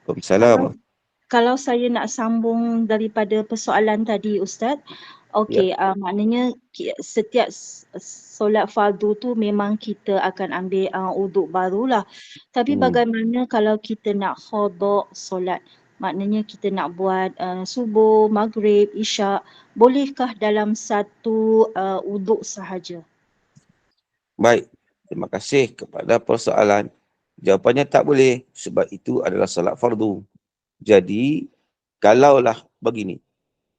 Waalaikumsalam. Kalau saya nak sambung daripada persoalan tadi, Ustaz. Okey, maknanya setiap solat fardu tu memang kita akan ambil uduk barulah. Tapi bagaimana kalau kita nak qada solat? Maknanya kita nak buat subuh, maghrib, isyak. Bolehkah dalam satu uduk sahaja? Baik, terima kasih kepada persoalan. Jawapannya tak boleh sebab itu adalah solat fardu. Jadi, kalaulah begini,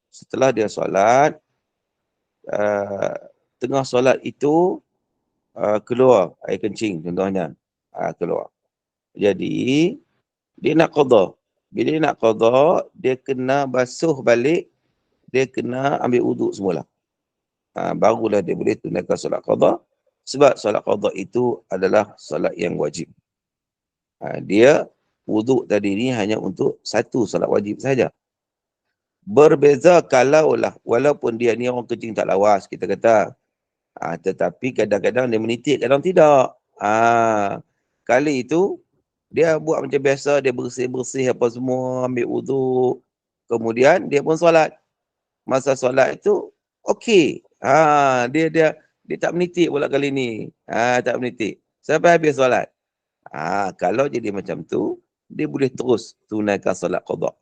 setelah dia solat, tengah solat itu keluar air kencing contohnya, keluar. Jadi, dia nak qada. Bila dia nak qada, dia kena basuh balik, dia kena ambil wuduk semula. Barulah dia boleh tunaikan solat qada. Sebab solat qada itu adalah solat yang wajib. Dia wuduk tadi ni hanya untuk satu solat wajib saja. Berbeza kalaulah, walaupun dia ni orang kencing tak lawas, kita kata. Tetapi kadang-kadang dia menitik, kadang tidak. Kali itu, dia buat macam biasa, dia bersih-bersih apa semua, ambil wuduk. Kemudian, dia pun solat. Masa solat itu, okey. Dia tak menitik pula kali ni. Tak menitik. Sampai habis solat. Kalau jadi macam tu, dia boleh terus tunaikan solat qada.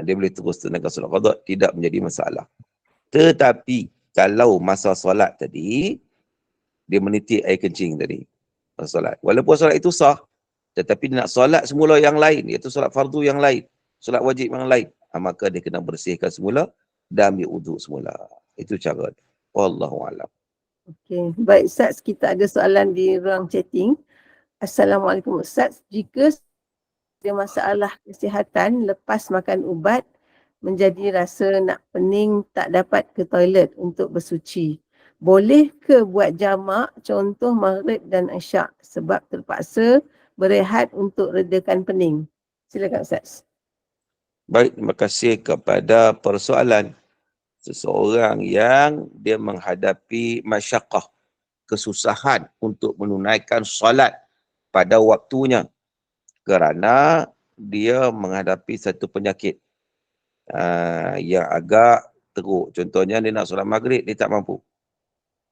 Dia boleh terus tunaikan solat qada, tidak menjadi masalah. Tetapi, kalau masa solat tadi, dia menitik air kencing tadi. Masa solat. Walaupun solat itu sah, tetapi dia nak solat semula yang lain, iaitu solat fardu yang lain, solat wajib yang lain, maka dia kena bersihkan semula dan ambil wuduk semula. Itu cara dia. Wallahualam. Okey, baik Ustaz, kita ada soalan di ruang chatting. Assalamualaikum Ustaz, jika ada masalah kesihatan lepas makan ubat menjadi rasa nak pening tak dapat ke toilet untuk bersuci, boleh ke buat jamak contoh maghrib dan isyak sebab terpaksa berehat untuk redakan pening? Silakan Ustaz. Baik, terima kasih kepada persoalan. Seseorang yang dia menghadapi masyaqqah, kesusahan untuk menunaikan solat pada waktunya kerana dia menghadapi satu penyakit yang agak teruk. Contohnya dia nak solat maghrib, dia tak mampu.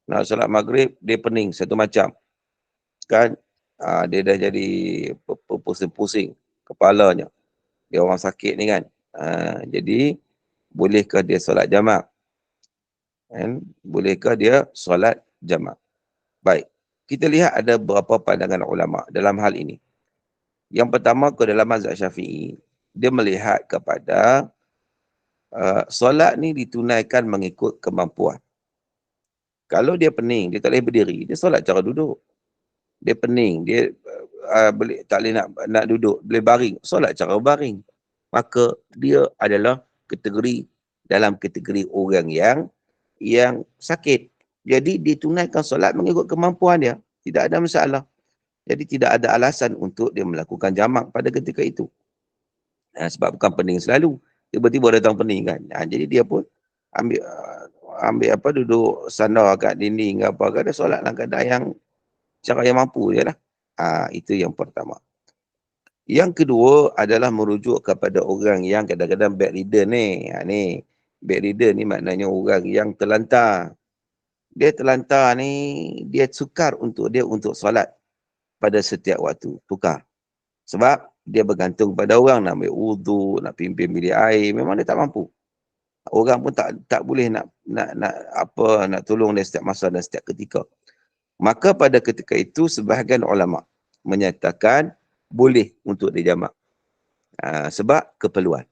Nak solat maghrib, dia pening satu macam. Kan? Dia dah jadi pusing-pusing kepalanya. Dia orang sakit ni kan. Jadi, bolehkah dia solat jamak? Bolehkah dia solat jamak? Baik. Kita lihat ada beberapa pandangan ulama dalam hal ini. Yang pertama, ke dalam mazhab Syafi'i, dia melihat kepada solat ni ditunaikan mengikut kemampuan. Kalau dia pening, dia tak boleh berdiri, dia solat cara duduk. Dia pening, dia tak boleh nak duduk, boleh baring, solat cara baring. Maka dia adalah dalam kategori orang yang sakit. Jadi ditunaikan solat mengikut kemampuan dia. Tidak ada masalah. Jadi tidak ada alasan untuk dia melakukan jamak pada ketika itu. Sebab bukan pening selalu. Tiba-tiba datang pening kan. Jadi dia pun ambil duduk sandar kat dinding apa ke, dia solat dalam keadaan yang cara yang mampu je lah. Itu yang pertama. Yang kedua adalah merujuk kepada orang yang kadang-kadang bedridden ni. Bedridden ni maknanya orang yang terlantar. Dia terlantar ni, dia sukar untuk solat pada setiap waktu. Tukar. Sebab dia bergantung pada orang, nak ambil wuduk, nak pimpin bilik air, memang dia tak mampu. Orang pun tak boleh nak tolong dia setiap masa dan setiap ketika. Maka pada ketika itu, sebahagian ulama menyatakan boleh untuk dijamak. Sebab keperluan.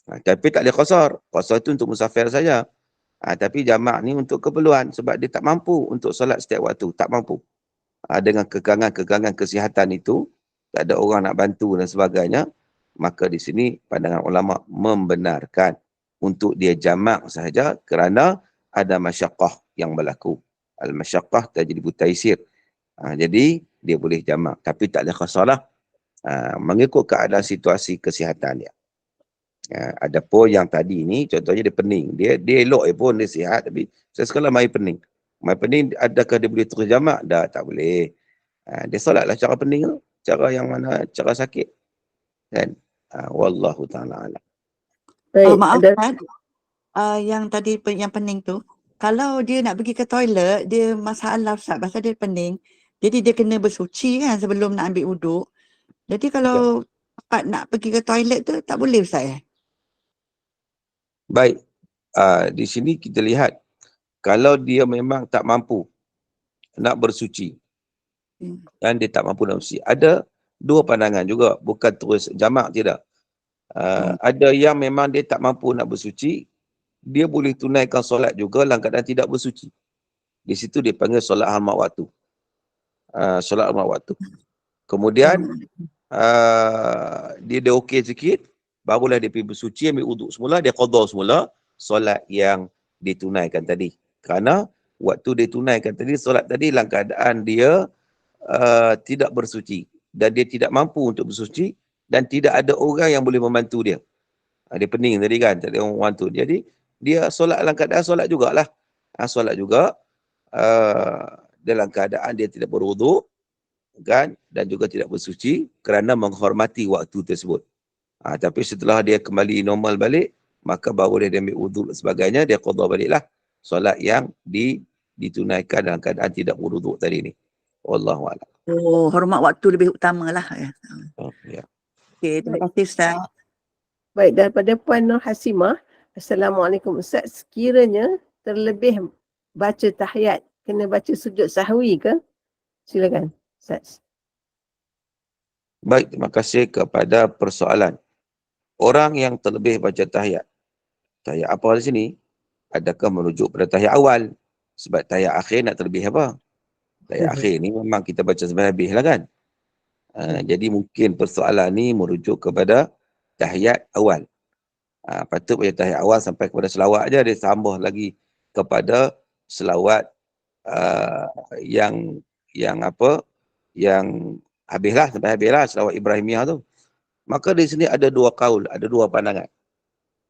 Tapi tak boleh qasar. Qasar itu untuk musafir saja. Tapi jamak ni untuk keperluan. Sebab dia tak mampu untuk solat setiap waktu. Tak mampu. Dengan kekangan-kekangan kesihatan itu, tak ada orang nak bantu dan sebagainya, maka di sini pandangan ulama membenarkan untuk dia jamak sahaja kerana ada masyaqqah yang berlaku. Al-masyaqqah tajlibu taisir. Jadi, dia boleh jamak. Tapi tak boleh qasar lah. Mengikut keadaan situasi kesihatan dia. Adapun yang tadi ni, contohnya dia pening. Dia elok pun, dia sihat. Tapi sesekala mai pening. Mai pening, adakah dia boleh terus jamak? Dah, tak boleh. Dia solatlah cara pening tu. Cara yang mana? Cara sakit. Kan? Wallahu ta'ala alam. Baik, Maaf ada Ustaz, yang tadi yang pening tu, kalau dia nak pergi ke toilet, dia masalah Ustaz, pasal dia pening. Jadi dia kena bersuci kan sebelum nak ambil wuduk. Jadi kalau cepat nak pergi ke toilet tu, tak boleh Ustaz Baik. Di sini kita lihat, kalau dia memang tak mampu nak bersuci. Dan dia tak mampu nak bersuci. Ada dua pandangan juga, bukan terus jamak, tidak. Ada yang memang dia tak mampu nak bersuci, dia boleh tunaikan solat juga dalam keadaan tidak bersuci. Di situ dia panggil solat hamat waktu. Solat hamat waktu. Kemudian dia okey sikit, barulah dia pergi bersuci, ambil uduk semula, dia qada semula solat yang ditunaikan tadi. Kerana waktu dia tunaikan tadi, solat tadi dalam keadaan dia tidak bersuci dan dia tidak mampu untuk bersuci dan tidak ada orang yang boleh membantu dia. Dia pening tadi kan, tak ada orang bantu. Jadi dia solat dalam keadaan solat jugalah. Solat juga dalam keadaan dia tidak berwuduk kan, dan juga tidak bersuci kerana menghormati waktu tersebut. Tapi setelah dia kembali normal balik, maka baru dia ambil wuduk dan sebagainya, dia qada baliklah solat yang ditunaikan dalam keadaan tidak berwuduk tadi ni. Wallahu a'lam. Oh, hormat waktu lebih utama lah. Ya. Ya. Okey, terima kasih Ustaz. Baik, daripada Puan Nur Hasimah. Assalamualaikum Ustaz. Sekiranya terlebih baca tahiyat, kena baca sujud sahwi ke? Silakan Ustaz. Baik, terima kasih kepada persoalan. Orang yang terlebih baca tahiyat. Tahiyat apa di sini? Adakah merujuk pada tahiyat awal? Sebab tahiyat akhir nak terlebih apa? Tahiyat akhir ni memang kita baca sampai habis lah kan? Jadi mungkin persoalan ni merujuk kepada tahiyat awal. Patut baca tahiyat awal sampai kepada selawat aja, dia tambah lagi kepada selawat yang habislah, sampai habislah selawat Ibrahimiyah tu. Maka di sini ada dua kaul, ada dua pandangan.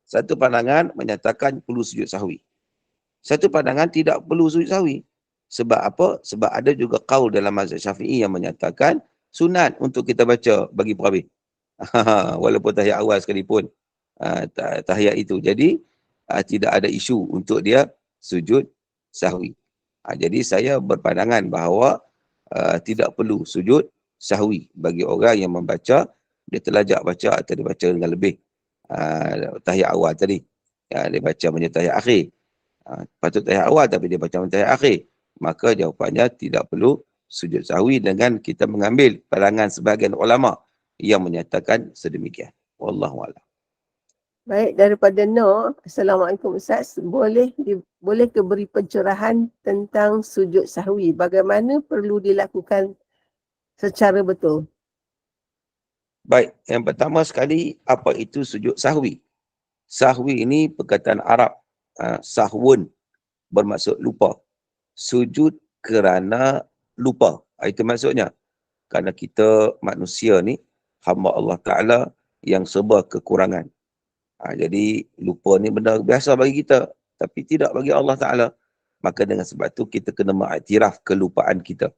Satu pandangan menyatakan perlu sujud sahwi. Satu pandangan tidak perlu sujud sahwi. Sebab apa? Sebab ada juga kaul dalam mazhab Syafi'i yang menyatakan sunat untuk kita baca bagi perawih. Walaupun tahiyat awal sekalipun tahiyat itu. Jadi tidak ada isu untuk dia sujud sahwi. Jadi saya berpandangan bahawa tidak perlu sujud sahwi bagi orang yang membaca, dia terlajak baca atau dia baca dengan lebih tahiyat awal tadi. Dia baca macam tahiyat akhir. Patut tahiyat awal tapi dia baca macam tahiyat akhir. Maka jawapannya tidak perlu sujud sahwi dengan kita mengambil pandangan sebahagian ulama yang menyatakan sedemikian. Wallahu a'lam. Baik, daripada Nur. Assalamualaikum Ustaz. Boleh ke beri pencerahan tentang sujud sahwi? Bagaimana perlu dilakukan secara betul? Baik, yang pertama sekali, apa itu sujud sahwi? Sahwi ini perkataan Arab, sahwun, bermaksud lupa. Sujud kerana lupa. Itu maksudnya. Kerana kita manusia ni, hamba Allah Ta'ala yang serba kekurangan. Jadi lupa ni benda biasa bagi kita, tapi tidak bagi Allah Ta'ala. Maka dengan sebab tu kita kena mengiktiraf kelupaan kita.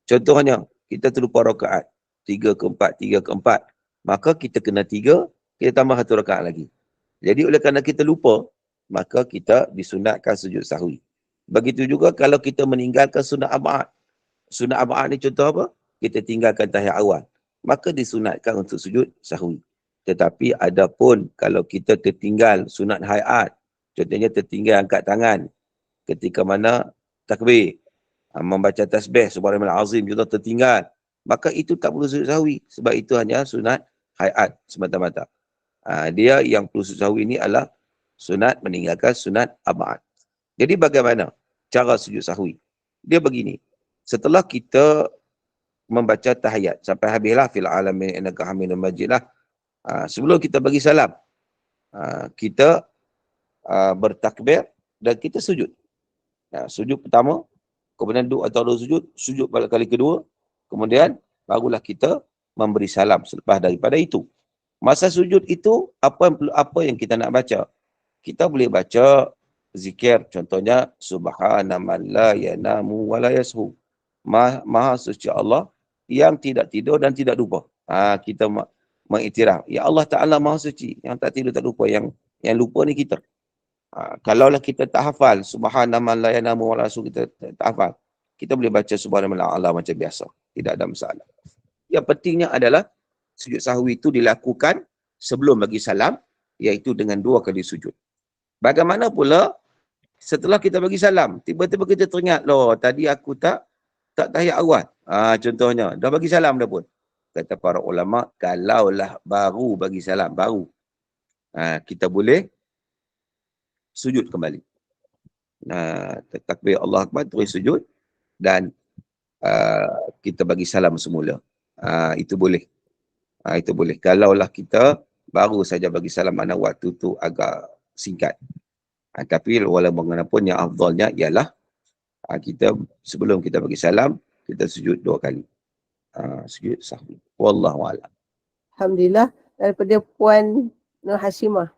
Contohnya, kita terlupa rakaat 3 ke 4, 3 ke 4. Maka kita kena 3, kita tambah 1 rakaat lagi. Jadi oleh kerana kita lupa, maka kita disunatkan sujud sahwi. Begitu juga kalau kita meninggalkan sunat ab'ad. Sunat ab'ad ni contoh apa? Kita tinggalkan tahiyat awal. Maka disunatkan untuk sujud sahwi. Tetapi adapun kalau kita tertinggal sunat hayat, contohnya tertinggal angkat tangan ketika mana takbir, membaca tasbih subhanallah azim juga tertinggal, maka itu tak perlu sujud sahwi sebab itu hanya sunat hayat semata-mata. Dia yang perlu sujud sahwi ini adalah sunat meninggalkan sunat ab'ad. Jadi bagaimana cara sujud sahwi? Dia begini. Setelah kita membaca tahiyat sampai habislah fil alamin innaka hamidum majid lah. Sebelum kita bagi salam, kita bertakbir dan kita sujud. Sujud pertama, kemudian duduk atau sujud pada kali kedua, kemudian barulah kita memberi salam selepas daripada itu. Masa sujud itu, apa yang kita nak baca? Kita boleh baca zikir, contohnya subhana man la yanamu wa la yashu. Maha suci Allah yang tidak tidur dan tidak lupa. Kita mengiktiraf, ya Allah Ta'ala Maha Suci, yang tak tidur tak lupa, yang lupa ni kita. Kalaulah kita tak hafal subhana man la yanamu wa la yashu, kita tak hafal, kita boleh baca subhanallah Allah macam biasa, tidak ada masalah. Yang pentingnya adalah sujud sahwi itu dilakukan sebelum bagi salam, iaitu dengan 2 kali sujud. Bagaimana pula setelah kita bagi salam, tiba-tiba kita teringat, loh tadi aku tak tak tahiyat awal. Contohnya, dah bagi salam dah pun. Kata para ulama, kalaulah baru bagi salam, baru. Kita boleh sujud kembali. Takbir Allah Akbar, terus sujud dan kita bagi salam semula. Itu boleh. Itu boleh. Kalaulah kita baru saja bagi salam, mana waktu tu agak singkat. Tapi walaupun bagaimanapun yang afdalnya ialah kita sebelum kita bagi salam, kita sujud 2 kali. Sujud sahwi. Wallahu a'lam. Alhamdulillah. Daripada Puan Nur Hashimah.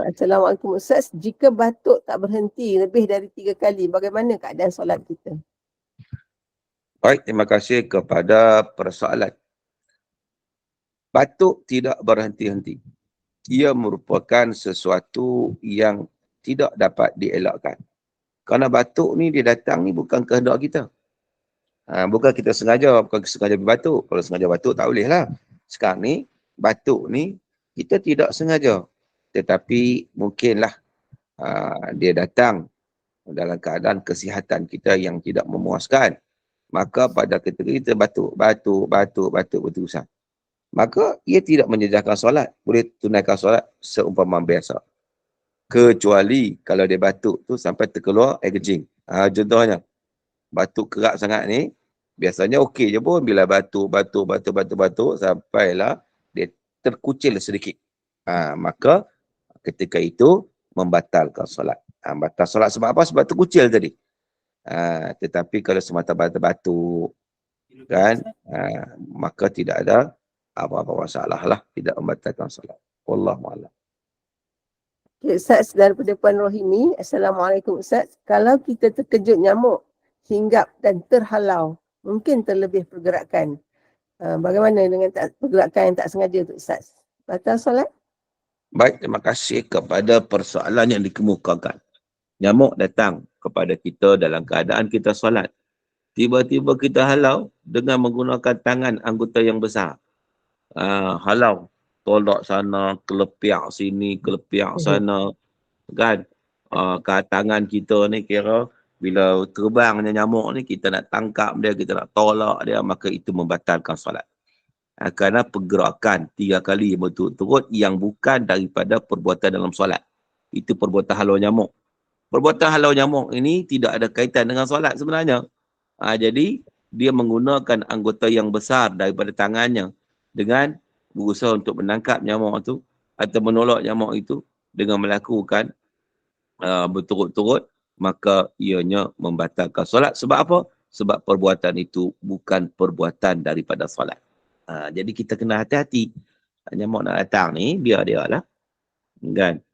Assalamualaikum Ustaz. Jika batuk tak berhenti lebih dari 3 kali, bagaimana keadaan solat kita? Baik, terima kasih kepada persoalan. Batuk tidak berhenti-henti. Ia merupakan sesuatu yang tidak dapat dielakkan. Kerana batuk ni dia datang ni bukan kehendak kita. Bukan kita sengaja, bukan sengaja berbatuk. Kalau sengaja batuk tak boleh lah. Sekarang ni, batuk ni kita tidak sengaja. Tetapi mungkinlah dia datang dalam keadaan kesihatan kita yang tidak memuaskan. Maka pada ketika kita batuk berterusan. Maka ia tidak menjejaskan solat. Boleh tunaikan solat seumpama biasa. Kecuali kalau dia batuk tu sampai terkeluar air kencing. Contohnya, batuk kerak sangat ni, biasanya okey je pun bila batuk sampailah dia terkucil sedikit. Maka ketika itu membatalkan solat. Batal solat sebab apa? Sebab terkucil tadi. Tetapi kalau semata-mata batuk, kan, maka tidak ada apa-apa masalah lah, tidak membatalkan solat. Wallahu a'lam. Okay, Ustaz, daripada Puan Rohini. Assalamualaikum Ustaz. Kalau kita terkejut nyamuk, hinggap dan terhalau, mungkin terlebih pergerakan. Bagaimana dengan pergerakan yang tak sengaja tu Ustaz? Batal solat? Baik, terima kasih kepada persoalan yang dikemukakan. Nyamuk datang kepada kita dalam keadaan kita solat. Tiba-tiba kita halau dengan menggunakan tangan anggota yang besar. Halau, tolak sana, kelepiak sini, kelepiak sana. Kan? Tangan kita ni kira bila terbangnya nyamuk ni, kita nak tangkap dia, kita nak tolak dia, maka itu membatalkan solat. Kerana pergerakan 3 kali berturut-turut yang bukan daripada perbuatan dalam solat. Itu perbuatan halau nyamuk. Perbuatan halau nyamuk ini tidak ada kaitan dengan solat sebenarnya. Jadi, dia menggunakan anggota yang besar daripada tangannya dengan berusaha untuk menangkap nyamuk itu atau menolak nyamuk itu dengan melakukan berturut-turut, maka ianya membatalkan solat. Sebab apa? Sebab perbuatan itu bukan perbuatan daripada solat. Jadi kita kena hati-hati. Nyamuk nak datang ni, biar dia lah. Kan?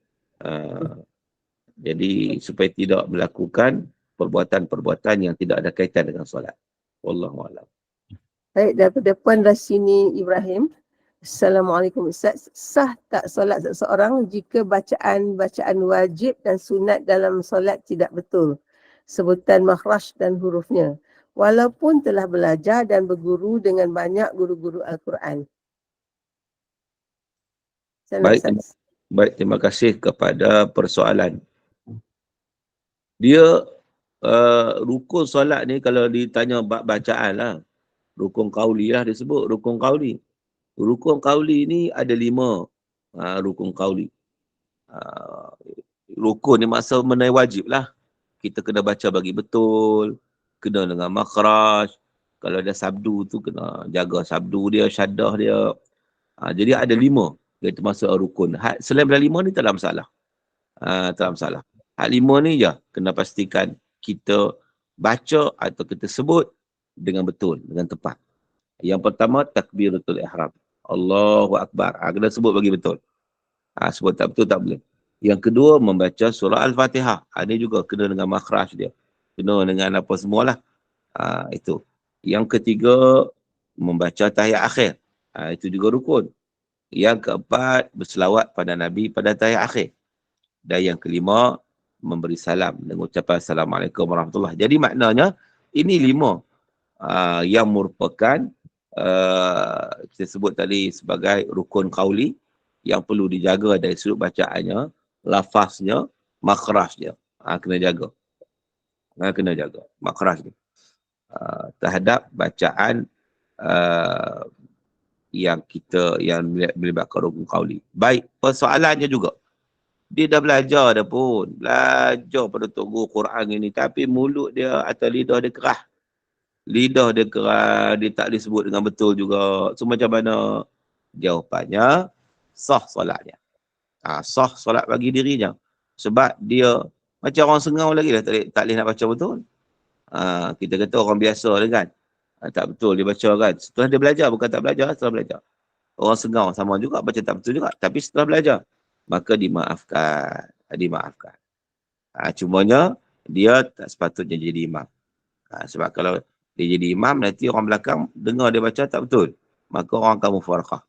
Jadi supaya tidak melakukan perbuatan-perbuatan yang tidak ada kaitan dengan solat. Wallahu a'lam. Baik, daripada Puan Rasini Ibrahim. Assalamualaikum Ustaz. Sah tak solat seseorang jika bacaan wajib dan sunat dalam solat tidak betul? Sebutan makhraj dan hurufnya. Walaupun telah belajar dan berguru dengan banyak guru-guru Al-Quran. Baik, terima kasih kepada persoalan. Dia rukun solat ni kalau ditanya bacaan lah. Rukun qauli lah disebut, rukun qauli. Rukun qauli ni ada 5 rukun qauli. Rukun ni maksud mengenai wajib lah. Kita kena baca bagi betul, kena dengan makhraj. Kalau ada sabdu tu kena jaga sabdu dia, syaddah dia. Jadi ada 5 yang termasuk rukun. Selain dari 5 ni tak ada masalah. Tak ada masalah. Hak 5 ni je kena pastikan kita baca atau kita sebut dengan betul, dengan tepat. Yang pertama takbiratul ihram. Allahu Akbar. Kena sebut bagi betul. Sebut tak betul tak boleh. Yang kedua membaca surah Al-Fatihah. Ini juga kena dengan makhraj dia. Kena dengan apa semualah. Itu. Yang ketiga membaca tahiyat akhir. Itu juga rukun. Yang keempat berselawat pada Nabi pada tahiyat akhir. Dan yang kelima memberi salam dengan ucapan Assalamualaikum warahmatullahi. Jadi maknanya ini 5 yang merupakan kita sebut tadi sebagai rukun qauli yang perlu dijaga dari sudut bacaannya, lafaznya, makhrajnya. Kena jaga. Kena jaga makhrajnya. terhadap bacaan yang melibatkan rukun qauli. Baik, persoalannya juga. Dia dah belajar dah pun. Belajar pada Tok Quran ini. Tapi mulut dia atau lidah dia kerah. Lidah dia kerah. Dia tak disebut dengan betul juga. So macam mana? Jawapannya, sah solatnya. Sah solat bagi dirinya. Sebab dia macam orang sengau lagi lah. Tak boleh nak baca betul. Kita kata orang biasa dia kan. Tak betul dia baca kan. Setelah dia belajar, bukan tak belajar, setelah belajar. Orang sengau sama juga, baca tak betul juga. Tapi setelah belajar, maka dimaafkan. Dimaafkan. Cumanya, dia tak sepatutnya jadi imam. Sebab kalau dia jadi imam, nanti orang belakang dengar dia baca tak betul. Maka orang akan mufarakah.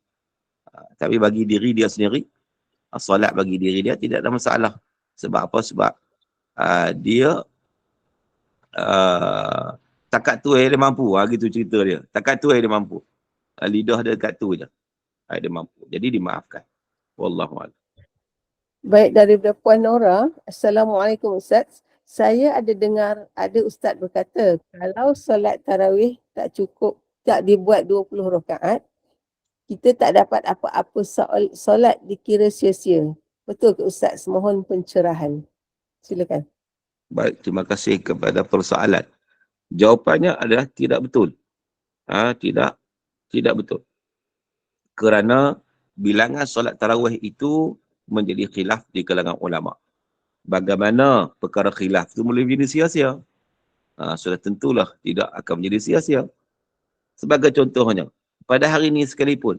Tapi bagi diri dia sendiri, solat bagi diri dia tidak ada masalah. Sebab apa? Sebab dia takat tu dia mampu. Gitu cerita dia. Takat tu dia mampu. Lidah dia dekat tu je. Dia mampu. Jadi dimaafkan. Wallahualam. Baik, daripada Puan Nora. Assalamualaikum Ustaz. Saya ada dengar ada Ustaz berkata, kalau solat tarawih tak cukup, tak dibuat 20 rakaat, kita tak dapat apa-apa solat dikira sia-sia. Betul ke Ustaz? Mohon pencerahan. Silakan. Baik, terima kasih kepada persoalan. Jawapannya adalah tidak betul. Tidak betul. Kerana bilangan solat tarawih itu menjadi khilaf di kalangan ulama. Bagaimana perkara khilaf itu boleh menjadi sia-sia? Sudah tentulah tidak akan menjadi sia-sia. Sebagai contohnya, pada hari ini sekalipun,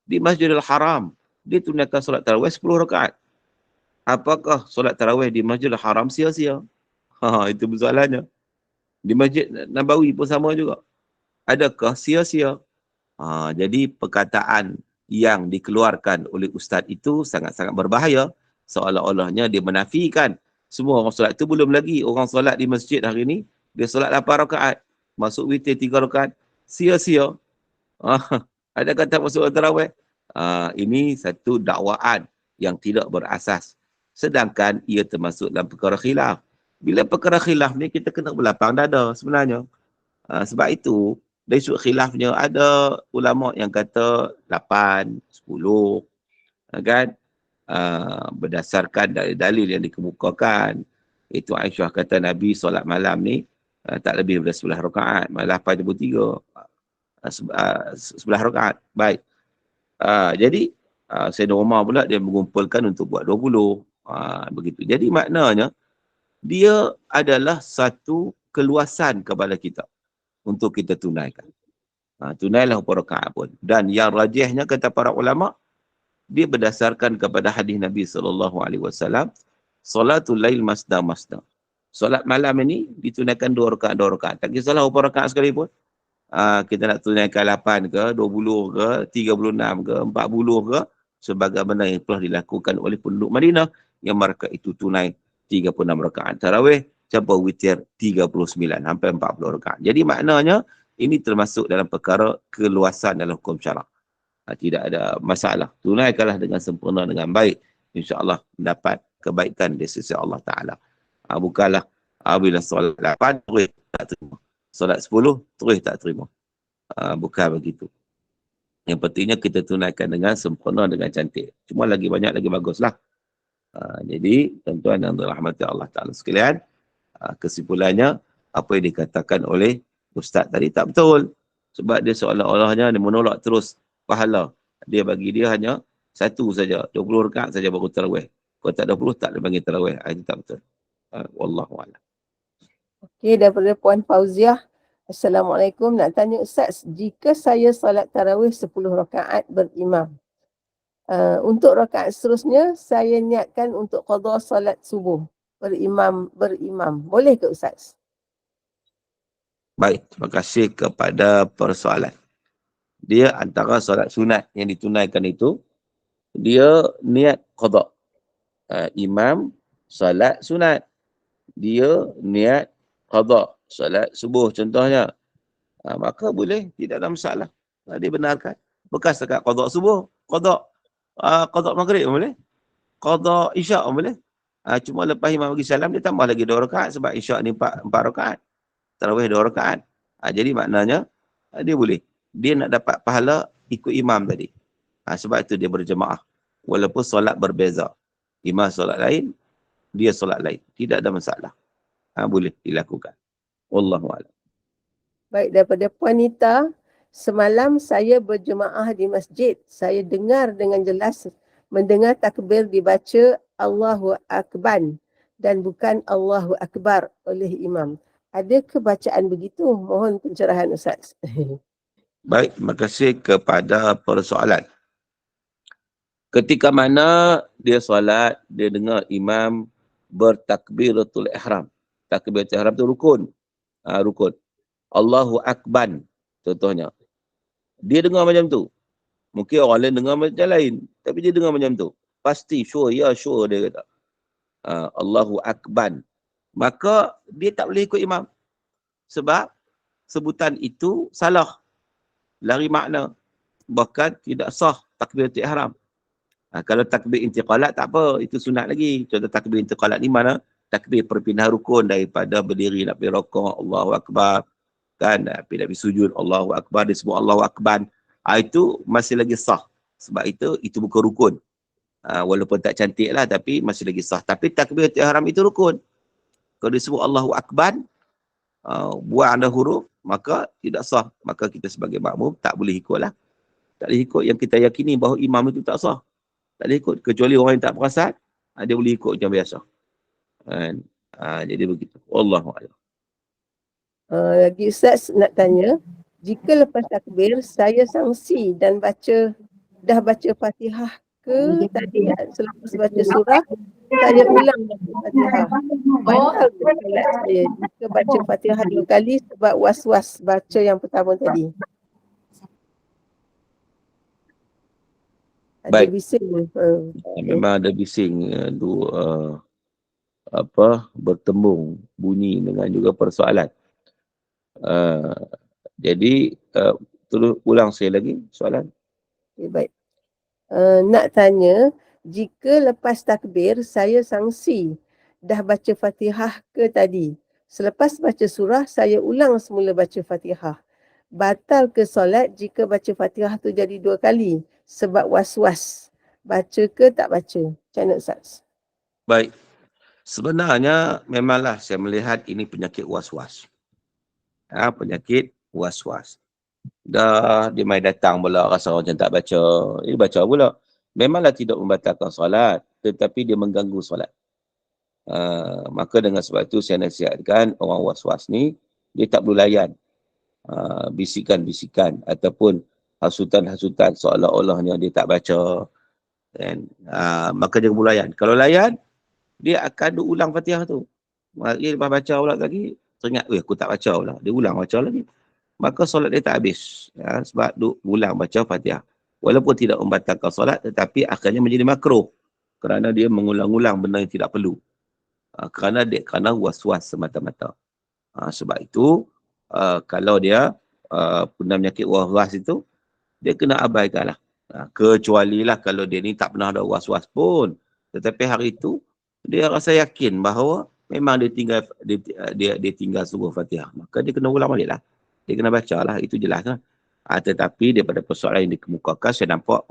di Masjidil Haram, dia tunaikan solat tarawih 10 rakaat. Apakah solat tarawih di Masjidil Haram sia-sia? Itu persoalannya. Di Masjid Nabawi pun sama juga. Adakah sia-sia? Jadi perkataan yang dikeluarkan oleh ustaz itu sangat-sangat berbahaya. Seolah-olahnya dia menafikan semua orang solat itu. Belum lagi orang solat di masjid hari ini, dia solat 8 rakaat. Masuk witir 3 rakaat. Sia-sia. Adakah tak masuk tarawih? Ini satu dakwaan yang tidak berasas. Sedangkan ia termasuk dalam perkara khilaf. Bila perkara khilaf ni kita kena berlapang dada sebenarnya. Sebab itu, dari sudut khilafnya ada ulama yang kata 8, 10, kan? Berdasarkan dalil yang dikemukakan. Itu Aisyah kata Nabi solat malam ni tak lebih daripada 11 rakaat. Malah 8:3. 11 rakaat. Baik. Jadi Sayyidina Umar pula dia mengumpulkan untuk buat 20. Begitu. Jadi maknanya dia adalah satu keluasan kepada kita untuk kita tunaikan. Tunailah berapa rakaat pun. Dan yang rajihnya kata para ulama, dia berdasarkan kepada hadis Nabi SAW, Salatul Lail Masda. Solat malam ini ditunaikan 2 rakaat. Tak kisahlah berapa rakaat sekalipun. Kita nak tunaikan 8 ke, 20 ke, 36 ke, 40 ke, sebagaimana yang telah dilakukan oleh penduduk Madinah, yang mereka itu tunai 36 rakaat tarawih, sampai witir 39, hampir 40 rakaat. Jadi maknanya, ini termasuk dalam perkara keluasan dalam hukum syarak. Tidak ada masalah. Tunaikanlah dengan sempurna, dengan baik. InsyaAllah mendapat kebaikan di sisi Allah Ta'ala. Bukanlah bila solat 8, terus tak terima. Solat 10, terus tak terima. Bukan begitu. Yang pentingnya kita tunaikan dengan sempurna, dengan cantik. Cuma lagi banyak, lagi baguslah. Jadi, tuan-tuan yang dirahmati Allah Ta'ala sekalian, kesimpulannya, apa yang dikatakan oleh Ustaz tadi tak betul. Sebab dia seolah-olahnya dia menolak terus pahala. Dia bagi dia hanya satu saja, 20 rakaat saja baru tarawih. Kalau tak 20, tak dia bagi tarawih. Itu tak betul. Wallahualam. Okey, daripada Puan Fauziah. Assalamualaikum. Nak tanya Ustaz, jika saya solat tarawih 10 rakaat berimam, untuk rakaat seterusnya, saya niatkan untuk qada solat subuh. Berimam. Boleh ke Ustaz? Baik, terima kasih kepada persoalan. Dia antara solat sunat yang ditunaikan itu, dia niat qada. Imam solat sunat, dia niat qada solat subuh contohnya. Maka boleh, tidak ada masalah. Dia benarkan. Bukan setakat qada subuh, qada maghrib boleh, qada isyak boleh. Cuma lepas imam bagi salam, dia tambah lagi 2 rakaat sebab isyak ni 4 rakaat. Tarawih 2 rakaat. Jadi maknanya dia boleh. Dia nak dapat pahala ikut imam tadi. Sebab itu dia berjemaah. Walaupun solat berbeza. Imam solat lain, dia solat lain. Tidak ada masalah. Boleh dilakukan. Wallahu'alam. Baik, daripada Puan Nita, semalam saya berjemaah di masjid. Saya dengar dengan jelas mendengar takbir dibaca Allahu Akbar dan bukan Allahu Akbar oleh imam. Ada kebacaan begitu? Mohon pencerahan Ustaz. Baik, terima kasih kepada persoalan. Ketika mana dia solat, dia dengar imam bertakbiratul ihram. Takbiratul ihram itu rukun. Rukun. Allahu Akbar contohnya. Dia dengar macam tu. Mungkin orang lain dengar macam lain. Tapi dia dengar macam tu. Pasti, sure, ya sure dia kata. Allahu Akbar. Maka dia tak boleh ikut imam. Sebab sebutan itu salah. Lari makna. Bahkan tidak sah takbiratul ihram. Kalau takbir intiqalat tak apa. Itu sunat lagi. Contoh takbir intiqalat ni mana? Takbir perpindahan rukun daripada berdiri nak pergi rokok. Allahu Akbar. Kan, pergi sujud, Allahu Akbar, dia sebut Allahu Akbar. Itu masih lagi sah. Sebab itu bukan rukun. Walaupun tak cantik lah, tapi masih lagi sah. Tapi takbiratul ihram itu rukun. Kalau dia sebut Allahu Akbar, buang ada huruf, maka tidak sah. Maka kita sebagai makmum tak boleh ikut lah. Tak boleh ikut yang kita yakini bahawa imam itu tak sah. Tak boleh ikut. Kecuali orang yang tak perasan, dia boleh ikut macam biasa. Jadi begitu. Wallahu'alam. Lagi Ustaz nak tanya, jika lepas takbir saya sangsi dan dah baca Fatihah ke tadi selepas baca surah, saya ulang baca Fatihah. Batal ke solat saya jika baca Fatihah 2 kali sebab was-was baca yang pertama tadi? Ada Baik. bising. Memang ada bising. Bertembung bunyi dengan juga persoalan. Jadi terus ulang saya lagi soalan. Okay, baik. Nak tanya, jika lepas takbir saya sangsi dah baca Fatihah ke tadi, selepas baca surah saya ulang semula baca Fatihah, batal ke solat jika baca Fatihah tu jadi 2 kali sebab was-was, baca ke tak baca? Macam mana Ustaz? Baik. Sebenarnya memanglah saya melihat ini penyakit was-was. Penyakit was-was. Dah dia mai datang pula rasa macam tak baca. Dia baca pula. Memanglah tidak membatalkan solat, tetapi dia mengganggu solat. Maka dengan sebab itu saya nasihatkan orang was-was ni, dia tak perlu layan bisikan-bisikan ataupun hasutan-hasutan seolah-olahnya dia tak baca. Maka jangan perlu layan. Kalau layan, dia akan ulang Fatihah tu. Dia lepas baca pula lagi, teringat, aku tak baca pula. Dia ulang baca lagi. Maka solat dia tak habis. Sebab duk ulang baca Fatihah. Walaupun tidak membatalkan solat, tetapi akhirnya menjadi makruh. Kerana dia mengulang-ulang benda yang tidak perlu. Kerana was-was semata-mata. Sebab itu, kalau dia pernah penyakit was-was itu, dia kena abaikan lah. Kecuali lah kalau dia ni tak pernah ada was-was pun. Tetapi hari itu, dia rasa yakin bahawa memang dia tinggal suruh Fatihah. Maka dia kena ulang balik lah. Dia kena baca lah. Itu jelas lah. Tetapi daripada persoalan yang dikemukakan, saya nampak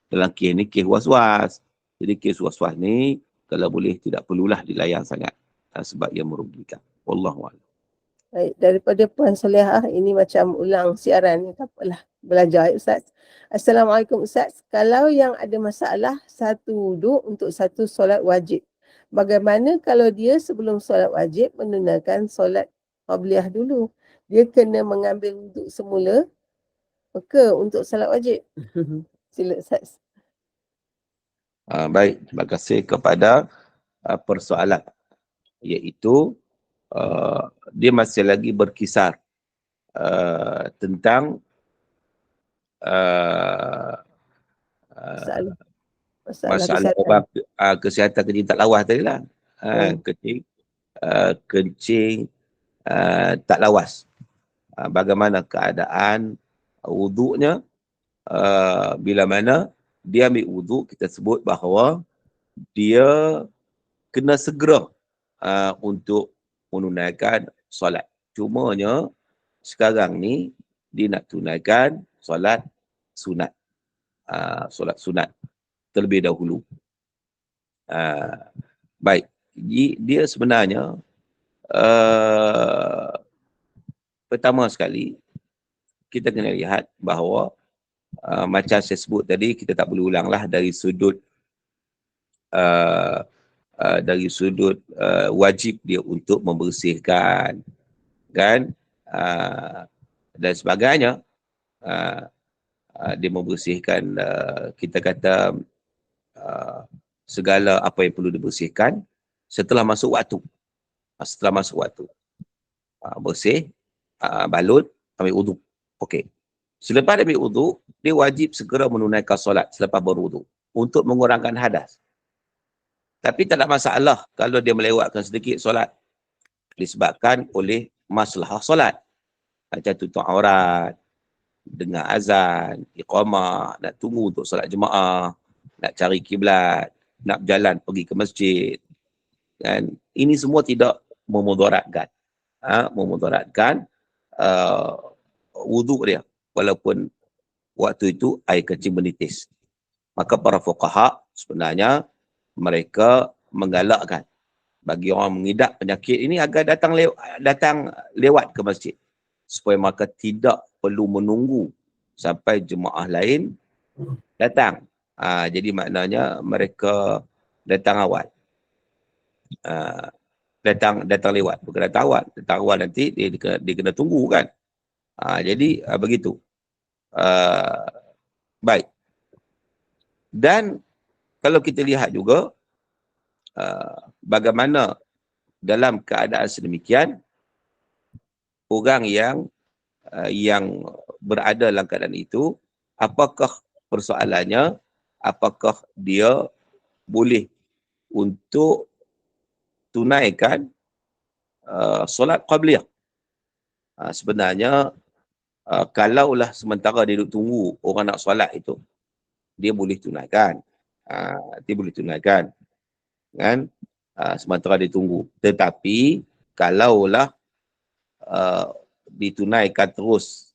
dalam kes ni kes was-was. Jadi kes was-was ni, kalau boleh tidak perlulah dilayan sangat. Sebab ia merugikan. Wallahu'alam. Baik, daripada Puan Solehah, ini macam ulang siaran ni, tak apalah. Belajar Ustaz. Assalamualaikum Ustaz. Kalau yang ada masalah satu wuduk untuk satu solat wajib, bagaimana kalau dia sebelum solat wajib menunaikan solat qabliyah dulu? Dia kena mengambil wuduk semula ke untuk solat wajib? Sila Ustaz. Baik, terima kasih kepada persoalan. Iaitu dia masih lagi berkisar tentang masalah kesihatan kencing tak lawas tadi lah. Kencing tak lawas. Bagaimana keadaan wuduknya bila mana dia ambil wuduk, kita sebut bahawa dia kena segera untuk menunaikan solat. Cumanya sekarang ni dia nak tunaikan solat sunat. Solat sunat terlebih dahulu. Baik, dia sebenarnya pertama sekali kita kena lihat bahawa macam saya sebut tadi, kita tak boleh ulanglah dari sudut wajib dia untuk membersihkan, kan, dan sebagainya. Dia membersihkan, kita kata segala apa yang perlu dibersihkan setelah masuk waktu. Setelah masuk waktu, bersih, balut, ambil wuduk. Okey. Selepas ambil wuduk, dia wajib segera menunaikan solat selepas berwuduk untuk mengurangkan hadas. Tapi tak ada masalah kalau dia melewatkan sedikit solat disebabkan oleh masalah solat. Macam tutup aurat, dengar azan, iqamah, nak tunggu untuk solat jemaah, nak cari kiblat, nak berjalan pergi ke masjid. Dan ini semua tidak memudaratkan. Memudaratkan wuduk dia. Walaupun waktu itu air kencing menitis. Maka para fuqaha sebenarnya mereka menggalakkan bagi orang mengidap penyakit ini agar datang lewat ke masjid. Supaya maka tidak perlu menunggu sampai jemaah lain datang. Jadi maknanya mereka datang awal. Datang lewat. Bukan datang awal nanti dia kena tunggu kan. Jadi begitu. Baik. Dan kalau kita lihat juga bagaimana dalam keadaan sedemikian orang yang berada dalam keadaan itu, apakah persoalannya, apakah dia boleh untuk tunaikan solat qabliyah. Sebenarnya kalaulah sementara dia duduk tunggu orang nak solat itu, dia boleh tunaikan. Dia boleh tunaikan. Kan? Sementara dia tunggu. Tetapi kalaulah ditunaikan terus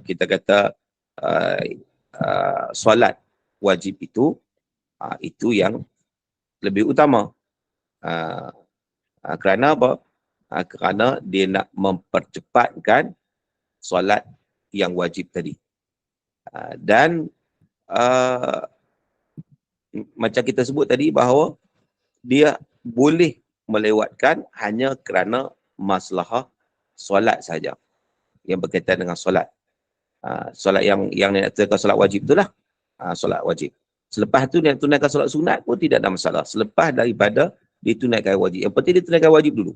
kita kata solat wajib itu yang lebih utama. Kerana apa? Kerana dia nak mempercepatkan solat yang wajib tadi. Dan macam kita sebut tadi bahawa dia boleh melewatkan hanya kerana masalah solat saja yang berkaitan dengan solat. Solat yang nak tunaikan solat wajib itulah. Solat wajib. Selepas tu dia tunaikan solat sunat pun tidak ada masalah. Selepas daripada ditunaikan wajib. Yang penting ditunaikan wajib dulu.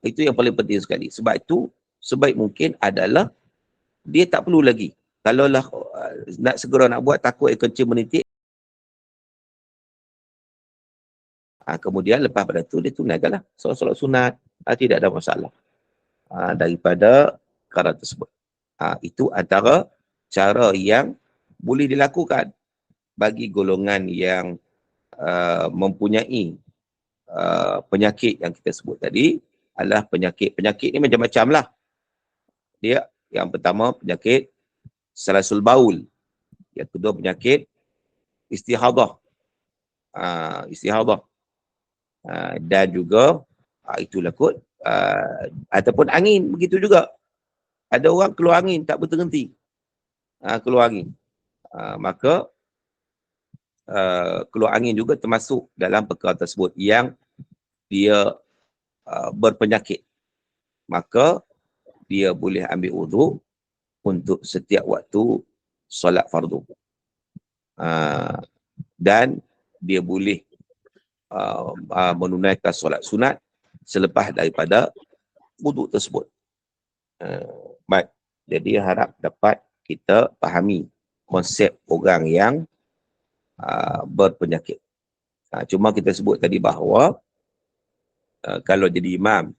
Itu yang paling penting sekali. Sebab itu sebaik mungkin adalah dia tak perlu lagi. Kalaulah nak segera nak buat takut kencing menitik, kemudian lepas pada tu dia tunaikanlah solat sunat. Tidak ada masalah daripada perkara tersebut. Itu antara cara yang boleh dilakukan bagi golongan yang mempunyai penyakit yang kita sebut tadi. Adalah penyakit ni macam-macam lah. Dia yang pertama penyakit salasul baul. Yang kedua penyakit istihadah. Dan juga itulah kot ataupun angin, begitu juga. Ada orang keluar angin tak berhenti. Keluar angin. Maka keluar angin juga termasuk dalam perkara tersebut yang dia berpenyakit. Maka dia boleh ambil wuduk untuk setiap waktu solat fardu. Dan dia boleh menunaikan solat sunat selepas daripada wuduk tersebut. Baik. Jadi harap dapat kita fahami konsep orang yang berpenyakit. Cuma kita sebut tadi bahawa kalau jadi imam,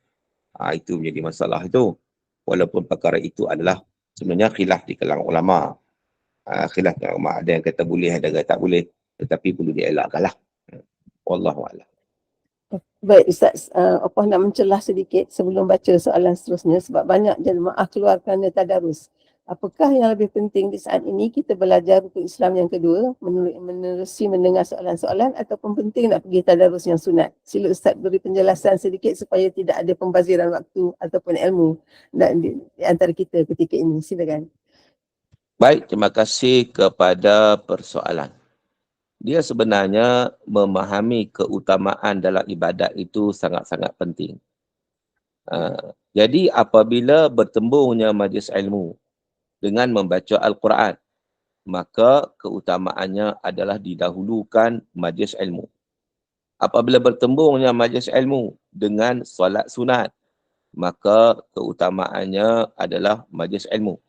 itu menjadi masalah itu. Walaupun perkara itu adalah sebenarnya khilaf di kalangan ulama. Khilaf di kalangan ulama. Ada yang kata boleh, ada yang kata tak boleh. Tetapi perlu dielakkanlah. Wallahu a'lam. Baik Ustaz, Opah nak mencelah sedikit sebelum baca soalan seterusnya sebab banyak jemaah keluar kerana tadarus. Apakah yang lebih penting di saat ini, kita belajar rukun Islam yang kedua, menerusi mendengar soalan-soalan, ataupun penting nak pergi tadarus yang sunat? Sila Ustaz beri penjelasan sedikit supaya tidak ada pembaziran waktu ataupun ilmu di antara kita ketika ini. Silakan. Baik, terima kasih kepada persoalan. Dia sebenarnya memahami keutamaan dalam ibadat itu sangat-sangat penting. Jadi apabila bertembungnya majlis ilmu dengan membaca Al-Quran, maka keutamaannya adalah didahulukan majlis ilmu. Apabila bertembungnya majlis ilmu dengan solat sunat, maka keutamaannya adalah majlis ilmu.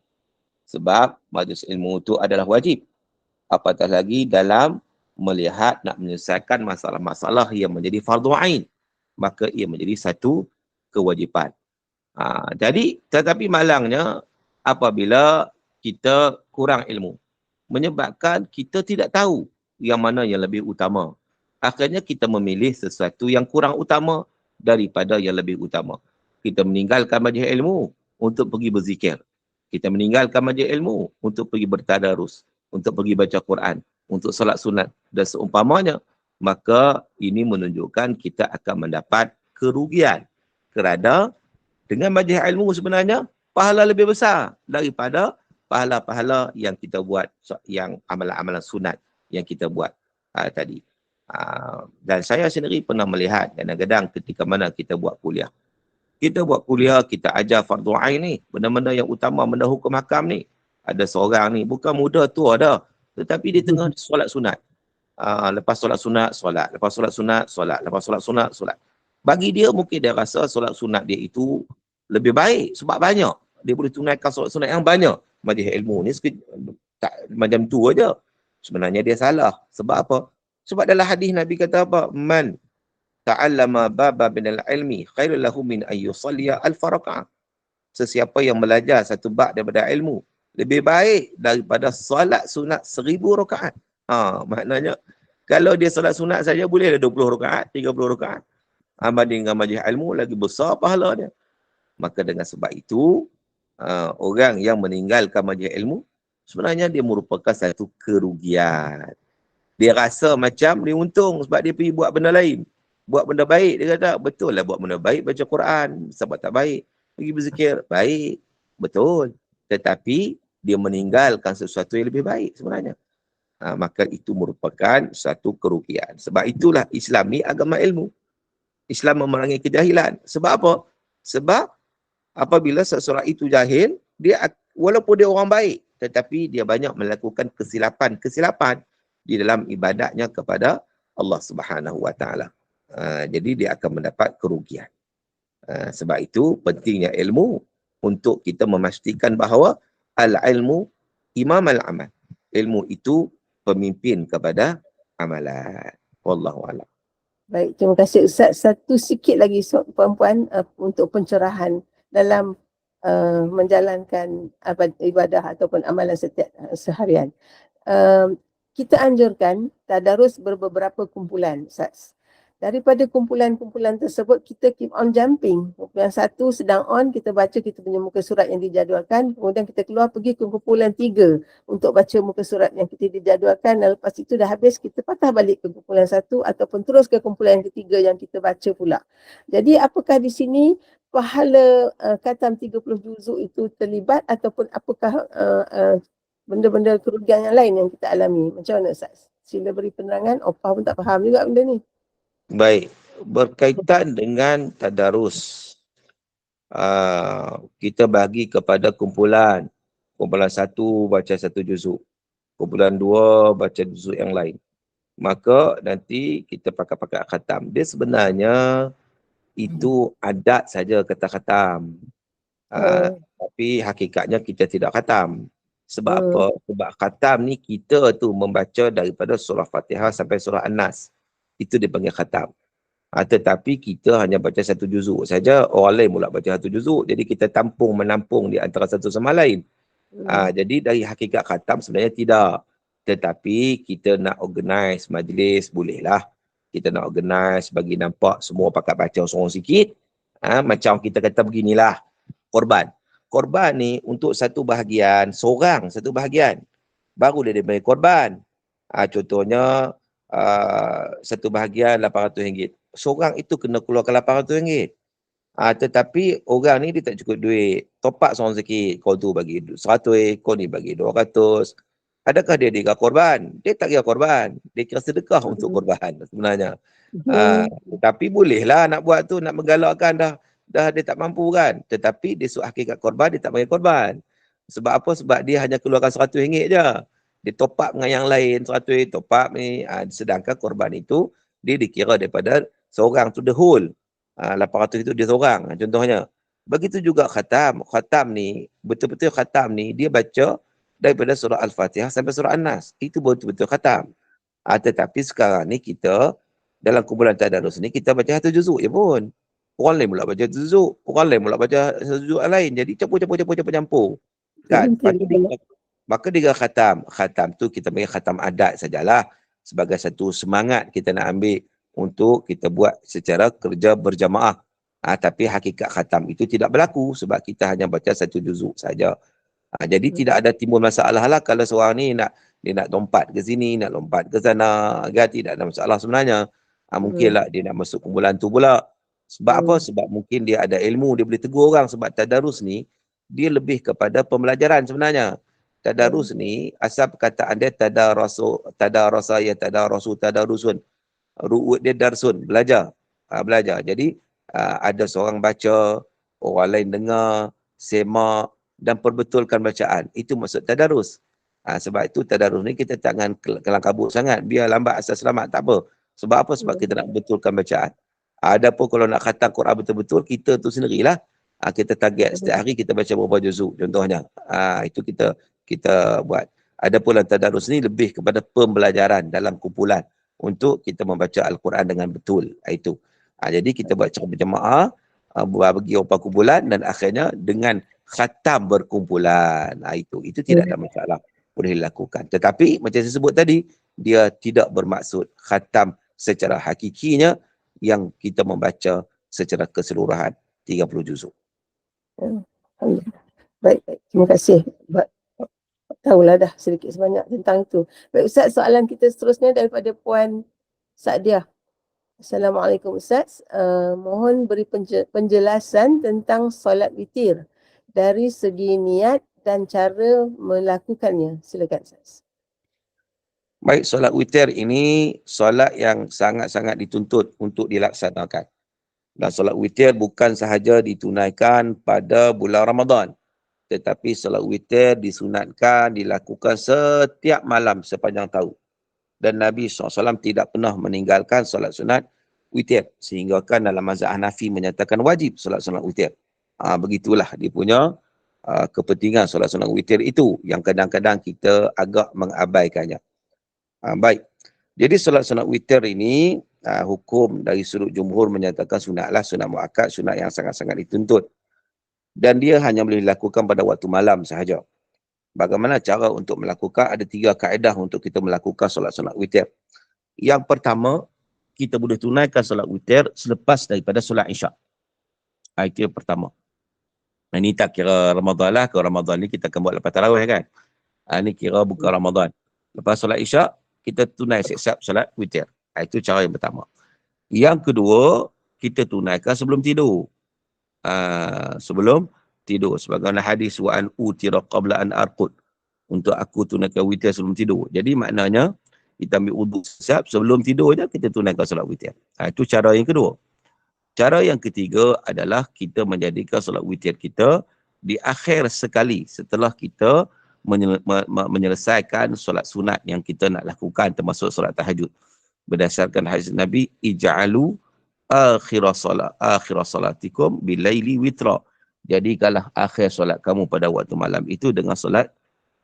Sebab majlis ilmu itu adalah wajib. Apatah lagi dalam melihat nak menyelesaikan masalah-masalah yang menjadi fardu ain, maka ia menjadi satu kewajipan. Jadi tetapi malangnya apabila kita kurang ilmu, menyebabkan kita tidak tahu yang mana yang lebih utama. Akhirnya kita memilih sesuatu yang kurang utama daripada yang lebih utama. Kita meninggalkan majlis ilmu untuk pergi berzikir. Kita meninggalkan majlis ilmu untuk pergi bertadarus, untuk pergi baca Quran, untuk solat sunat dan seumpamanya. Maka ini menunjukkan kita akan mendapat kerugian. Kerana dengan majlis ilmu sebenarnya pahala lebih besar daripada pahala-pahala yang kita buat, yang amalan-amalan sunat yang kita buat tadi. Dan saya sendiri pernah melihat kadang-kadang ketika mana kita buat kuliah. Kita buat kuliah, kita ajar fardu ain ni, benda-benda yang utama, benda hukum hakam ni. Ada seorang ni, bukan muda tua dah, tetapi dia tengah solat sunat. Lepas solat sunat, solat. Lepas solat sunat, solat. Lepas solat sunat, solat. Bagi dia mungkin dia rasa solat sunat dia itu lebih baik sebab banyak. Dia boleh tunaikan solat sunat yang banyak. Majlis ilmu ni tak macam tu aja. Sebenarnya dia salah. Sebab apa? Sebab dalam hadis Nabi kata apa? Man ta'allama baba minal ilmi khairul lahu min an yusalliya alf raka'ah. Sesiapa yang belajar satu bab daripada ilmu lebih baik daripada solat sunat 1000 rakaat. Maknanya kalau dia solat sunat saja boleh ada 20 rakaat, 30 rakaat. Banding dengan majlis ilmu lagi besar pahala dia. Maka dengan sebab itu orang yang meninggalkan majlis ilmu sebenarnya dia merupakan satu kerugian. Dia rasa macam dia untung sebab dia pergi buat benda lain. Buat benda baik, dia kata, betul lah buat benda baik, baca Quran, sebab tak baik. Pergi berzikir, baik, betul. Tetapi dia meninggalkan sesuatu yang lebih baik sebenarnya. Maka itu merupakan satu kerugian. Sebab itulah Islam ni agama ilmu. Islam memerangi kejahilan. Sebab apa? Sebab apabila seseorang itu jahil, dia walaupun dia orang baik, tetapi dia banyak melakukan kesilapan di dalam ibadatnya kepada Allah Subhanahu Wa Taala. Jadi dia akan mendapat kerugian. Sebab itu pentingnya ilmu untuk kita memastikan bahawa al-ilmu imam al-amal. Ilmu itu pemimpin kepada amalan. Wallahu a'lam. Baik, terima kasih Ustaz. Satu sikit lagi puan-puan untuk pencerahan dalam menjalankan ibadah ataupun amalan setiap seharian. Kita anjurkan tadarus beberapa kumpulan, Ustaz. Daripada kumpulan-kumpulan tersebut, kita keep on jumping. Kumpulan 1 sedang on, kita baca kita punya muka surat yang dijadualkan. Kemudian kita keluar pergi ke kumpulan 3 untuk baca muka surat yang kita dijadualkan. Dan lepas itu dah habis, kita patah balik ke kumpulan 1 ataupun terus ke kumpulan yang ketiga yang kita baca pula. Jadi apakah di sini pahala khatam 30 juzuk itu terlibat ataupun apakah benda-benda kerugian yang lain yang kita alami? Macam mana Ustaz? Sila beri penerangan. Opah pun tak faham juga benda ni. Baik, berkaitan dengan tadarus, kita bagi kepada kumpulan. Kumpulan 1 baca 1 juzuk. Kumpulan 2 baca juzuk yang lain. Maka nanti kita pakai khatam. Dia sebenarnya itu adat saja kata khatam. Tapi hakikatnya kita tidak khatam. Sebab apa? Sebab khatam ni kita tu membaca daripada surah Fatihah sampai surah An-Nas. Itu dipanggil khatam. Tetapi kita hanya baca 1 juzuk saja, orang lain pula baca 1 juzuk. Jadi kita menampung di antara satu sama lain. Jadi dari hakikat khatam sebenarnya tidak. Tetapi kita nak organize majlis, bolehlah. kita nak organize bagi nampak semua pakat baca seorang sikit. Macam kita kata beginilah, korban. Korban ni untuk satu bahagian, seorang satu bahagian, baru dia bagi korban. Contohnya, satu bahagian RM800. Seorang itu kena keluarkan RM800. Tetapi orang ni dia tak cukup duit. Top up seorang sikit. Kau tu bagi 100, kau ni bagi 200. Adakah dia kira korban? Dia tak kira korban. Dia kira sedekah untuk korban sebenarnya. Tapi bolehlah nak buat tu, nak menggalakkan dah dia tak mampu kan. Tetapi dia hakikat korban, dia tak bagi korban. Sebab apa? Sebab dia hanya keluarkan RM100 je. Dia top up dengan yang lain, RM100 top up ni. Sedangkan korban itu, dia dikira daripada seorang tu the whole. 800 itu dia seorang contohnya. Begitu juga khatam. Khatam ni, betul-betul khatam ni, dia baca daripada surah Al-Fatihah sampai surah An-Nas. Itu betul-betul khatam. Tetapi sekarang ni kita, dalam kumpulan tadarus ni, kita baca satu juzuk je pun. Orang lain pula baca juzuk. Orang lain pula baca juzuk lain. Jadi campur-campur. Kan? Maka dia khatam. Khatam tu kita panggil khatam adat sajalah. Sebagai satu semangat kita nak ambil untuk kita buat secara kerja berjamaah. Tapi hakikat khatam itu tidak berlaku sebab kita hanya baca satu juzuk saja. Jadi tidak ada timbul masalah lah kalau seorang ni dia nak lompat ke sini, nak lompat ke sana. Tidak ada masalah sebenarnya. Mungkinlah dia nak masuk kumpulan tu pula. Sebab apa? Sebab mungkin dia ada ilmu, dia boleh tegur orang. Sebab tadarus ni, dia lebih kepada pembelajaran sebenarnya. Tadarus ni, asal perkataan dia tadarasa ya tadarusun. Ru'ud dia darsun, belajar. Jadi, ada seorang baca, orang lain dengar, semak, dan perbetulkan bacaan. Itu maksud tadarus. Sebab itu tadarus ni kita jangan kelang kabut sangat. Biar lambat asal selamat, tak apa. Sebab apa? Sebab kita nak betulkan bacaan. Adapun kalau nak khatam Quran betul-betul, kita tu sendirilah. Kita target setiap hari kita baca berapa juzuk contohnya. Itu kita buat. Adapun tadarus ni lebih kepada pembelajaran dalam kumpulan untuk kita membaca Al-Quran dengan betul. Itu. Jadi kita buat cara berjemaah, bagi orang kumpulan dan akhirnya dengan khatam berkumpulan. Itu tidak ada masalah. Boleh dilakukan. Tetapi macam saya sebut tadi, dia tidak bermaksud khatam secara hakikinya yang kita membaca secara keseluruhan 30 juzuk. Baik. Terima kasih. Tahulah dah sedikit sebanyak tentang itu. Baik Ustaz, soalan kita seterusnya daripada Puan Sadiah. Assalamualaikum Ustaz. Mohon beri penjelasan tentang solat witir dari segi niat dan cara melakukannya. Silakan Ustaz. Baik, solat witir ini solat yang sangat-sangat dituntut untuk dilaksanakan. Dan solat witir bukan sahaja ditunaikan pada bulan Ramadan. Tetapi solat witir disunatkan, dilakukan setiap malam sepanjang tahun. Dan Nabi SAW tidak pernah meninggalkan solat sunat witir. Sehingga kan dalam mazhab Hanafi menyatakan wajib solat sunat witir. Begitulah dia punya kepentingan solat sunat witir itu. Yang kadang-kadang kita agak mengabaikannya. Baik. Jadi solat sunat witir ini, hukum dari sudut jumhur menyatakan sunatlah, sunat muakkad, sunat yang sangat-sangat dituntut. Dan dia hanya boleh dilakukan pada waktu malam sahaja. Bagaimana cara untuk melakukan? Ada 3 kaedah untuk kita melakukan solat sunat witir. Yang pertama, kita boleh tunaikan solat witir selepas daripada solat isyak. Itu yang pertama. Ini tak kira Ramadan lah. Kalau Ramadan ni kita akan buat lepas tarawih kan. Ini kira bukan Ramadan. Lepas solat isyak, kita tunai siap-siap solat witir. Itu cara yang pertama. Yang kedua, kita tunaikan sebelum tidur. Sebelum tidur. Sebagaimana hadis wa an utira qabla an arqud. Untuk aku tunaikan witir sebelum tidur. Jadi maknanya, kita ambil wuduk siap sebelum tidur je kita tunaikan solat witir. Itu cara yang kedua. Cara yang ketiga adalah kita menjadikan solat witir kita di akhir sekali setelah kita menyelesaikan solat sunat yang kita nak lakukan termasuk solat tahajud. Berdasarkan hadis Nabi, ij'alu akhir salatikum bilaili witra. Jadikanlah akhir solat kamu pada waktu malam itu dengan solat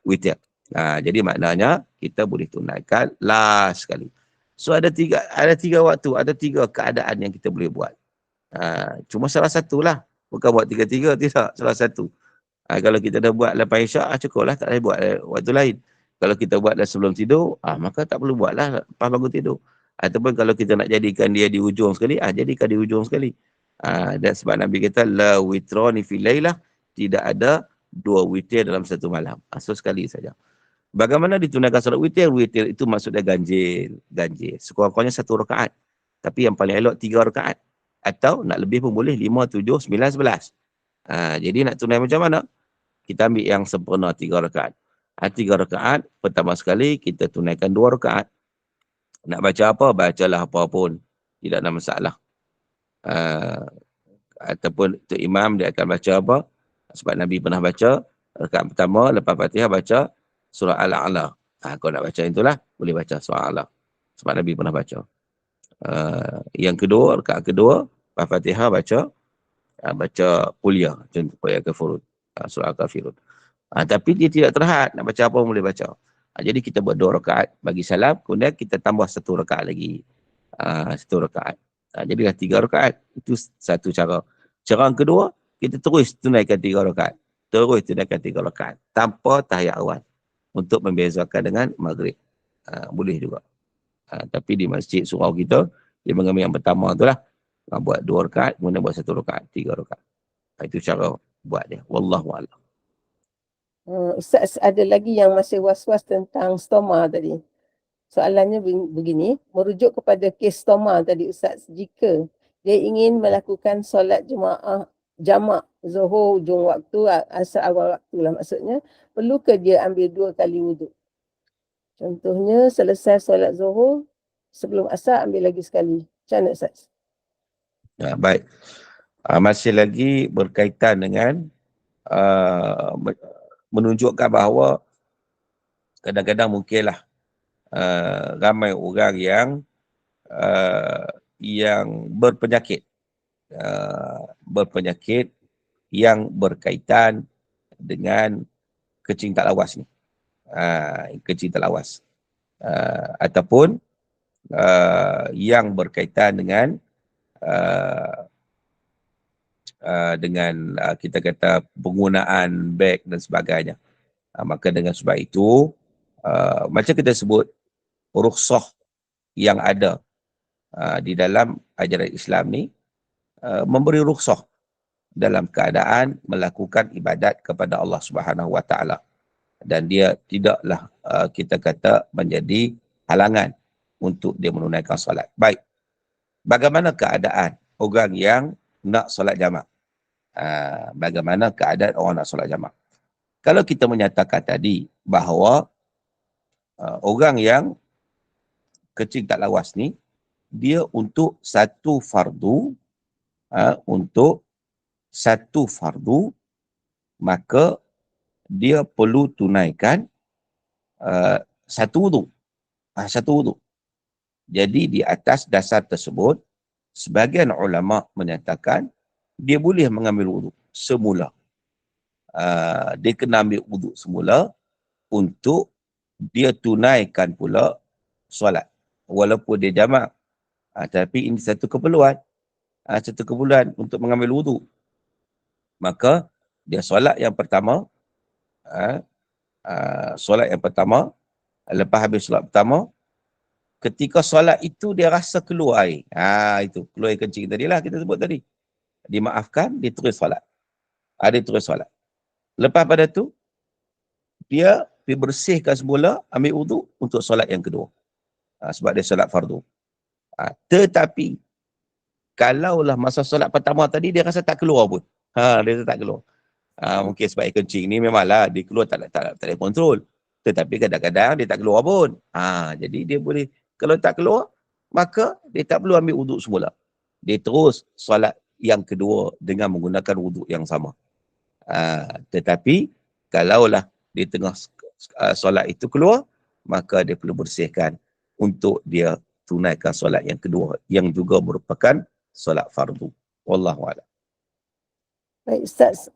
witir. Jadi maknanya kita boleh tunaikan last sekali. So ada tiga waktu, ada 3 keadaan yang kita boleh buat. Cuma salah satulah. Bukan buat 3-3, tidak. Salah satu. Kalau kita dah buat lepas isyak, cukuplah, tak payah buat waktu lain. Kalau kita buat dah sebelum tidur, maka tak perlu buatlah lepas bangun tidur. Ataupun kalau kita nak jadikan dia di ujung sekali, jadikan di ujung sekali. Dan sebab Nabi kata, la witrani fi lailah, tidak ada 2 witir dalam satu malam. So sekali saja. Bagaimana ditunaikan solat witir? Witir itu maksudnya ganjil. Sekurang-kurangnya 1 rakaat. Tapi yang paling elok 3 rakaat. Atau nak lebih pun boleh 5, 7, 9, 11. Jadi nak tunai macam mana? Kita ambil yang sempurna 3 rakaat. 3 rakaat, pertama sekali kita tunaikan 2 rakaat. Nak baca apa? Bacalah apa pun. Tidak ada masalah. Ataupun tu imam dia akan baca apa? Sebab Nabi pernah baca, rakaat pertama lepas Fatihah baca surah Al-A'la. Kau nak baca itulah, boleh baca surah Al-A'la. Sebab Nabi pernah baca. Yang kedua, rakaat kedua, lepas Fatihah baca kuliah. Contoh ya kafirun. Surah Al-Kafirun. Tapi dia tidak terhad, nak baca apa pun boleh baca. Jadi kita buat 2 rakaat bagi salam, kemudian kita tambah 1 rakaat lagi. 1 rakaat. Jadilah 3 rakaat. Itu satu cara. Cara yang kedua, kita terus tunaikan 3 rakaat. Terus tunaikan 3 rakaat. Tanpa tahiyat awal. Untuk membezakan dengan maghrib. Boleh juga. Tapi di masjid surau kita, dia mengambil yang pertama tu lah. Buat 2 rakaat, kemudian buat 1 rakaat, 3 rakaat. Itu cara buat dia. Wallahu'alam. Ustaz, ada lagi yang masih was-was tentang stoma tadi. Soalannya begini, merujuk kepada kes stoma tadi Ustaz, jika dia ingin melakukan solat jamak Zuhur hujung waktu, asar awal waktu lah maksudnya, perlu ke dia ambil 2 kali wuduk? Contohnya selesai solat Zuhur, sebelum asar ambil lagi sekali. Macam mana Ustaz? Baik. Masih lagi berkaitan dengan menunjukkan bahawa kadang-kadang mungkinlah ramai orang yang berpenyakit yang berkaitan dengan kencing tak lawas ni. Kencing tak lawas. Ataupun yang berkaitan dengan kita kata penggunaan beg dan sebagainya. Maka dengan sebab itu, macam kita sebut, rukhsah yang ada di dalam ajaran Islam ni, memberi rukhsah dalam keadaan melakukan ibadat kepada Allah Subhanahu Wa Taala, dan dia tidaklah kita kata menjadi halangan untuk dia menunaikan solat. Baik, bagaimana keadaan orang yang nak solat jamak? Bagaimana keadaan orang nak solat jamak? Kalau kita menyatakan tadi bahawa orang yang kencing tak lawas ni, dia untuk satu fardu, maka dia perlu tunaikan satu wuduk. Satu wuduk. Jadi di atas dasar tersebut, sebagian ulama menyatakan dia boleh mengambil wuduk semula. Dia kena ambil wuduk semula untuk dia tunaikan pula solat. Walaupun dia jamak. Tapi ini satu keperluan. Satu keperluan untuk mengambil wuduk. Maka dia solat yang pertama. Lepas habis solat pertama, ketika solat itu dia rasa keluar air. Itu keluar air kencing tadilah kita sebut tadi. Dimaafkan, dia terus solat. Dia terus solat. Lepas pada tu, dia bersihkan semula, ambil wuduk untuk solat yang kedua. Sebab dia solat fardu. Tetapi, kalaulah masa solat pertama tadi, dia rasa tak keluar pun. Dia rasa tak keluar. Mungkin sebab air kencing ni memanglah, dia keluar tak ada kontrol. Tetapi kadang-kadang dia tak keluar pun. Jadi dia boleh, kalau tak keluar, maka dia tak perlu ambil wuduk semula. Dia terus solat yang kedua dengan menggunakan wuduk yang sama. Tetapi, kalaulah di tengah solat itu keluar, maka dia perlu bersihkan untuk dia tunaikan solat yang kedua, yang juga merupakan solat fardu. Wallahu'alam. Baik Ustaz.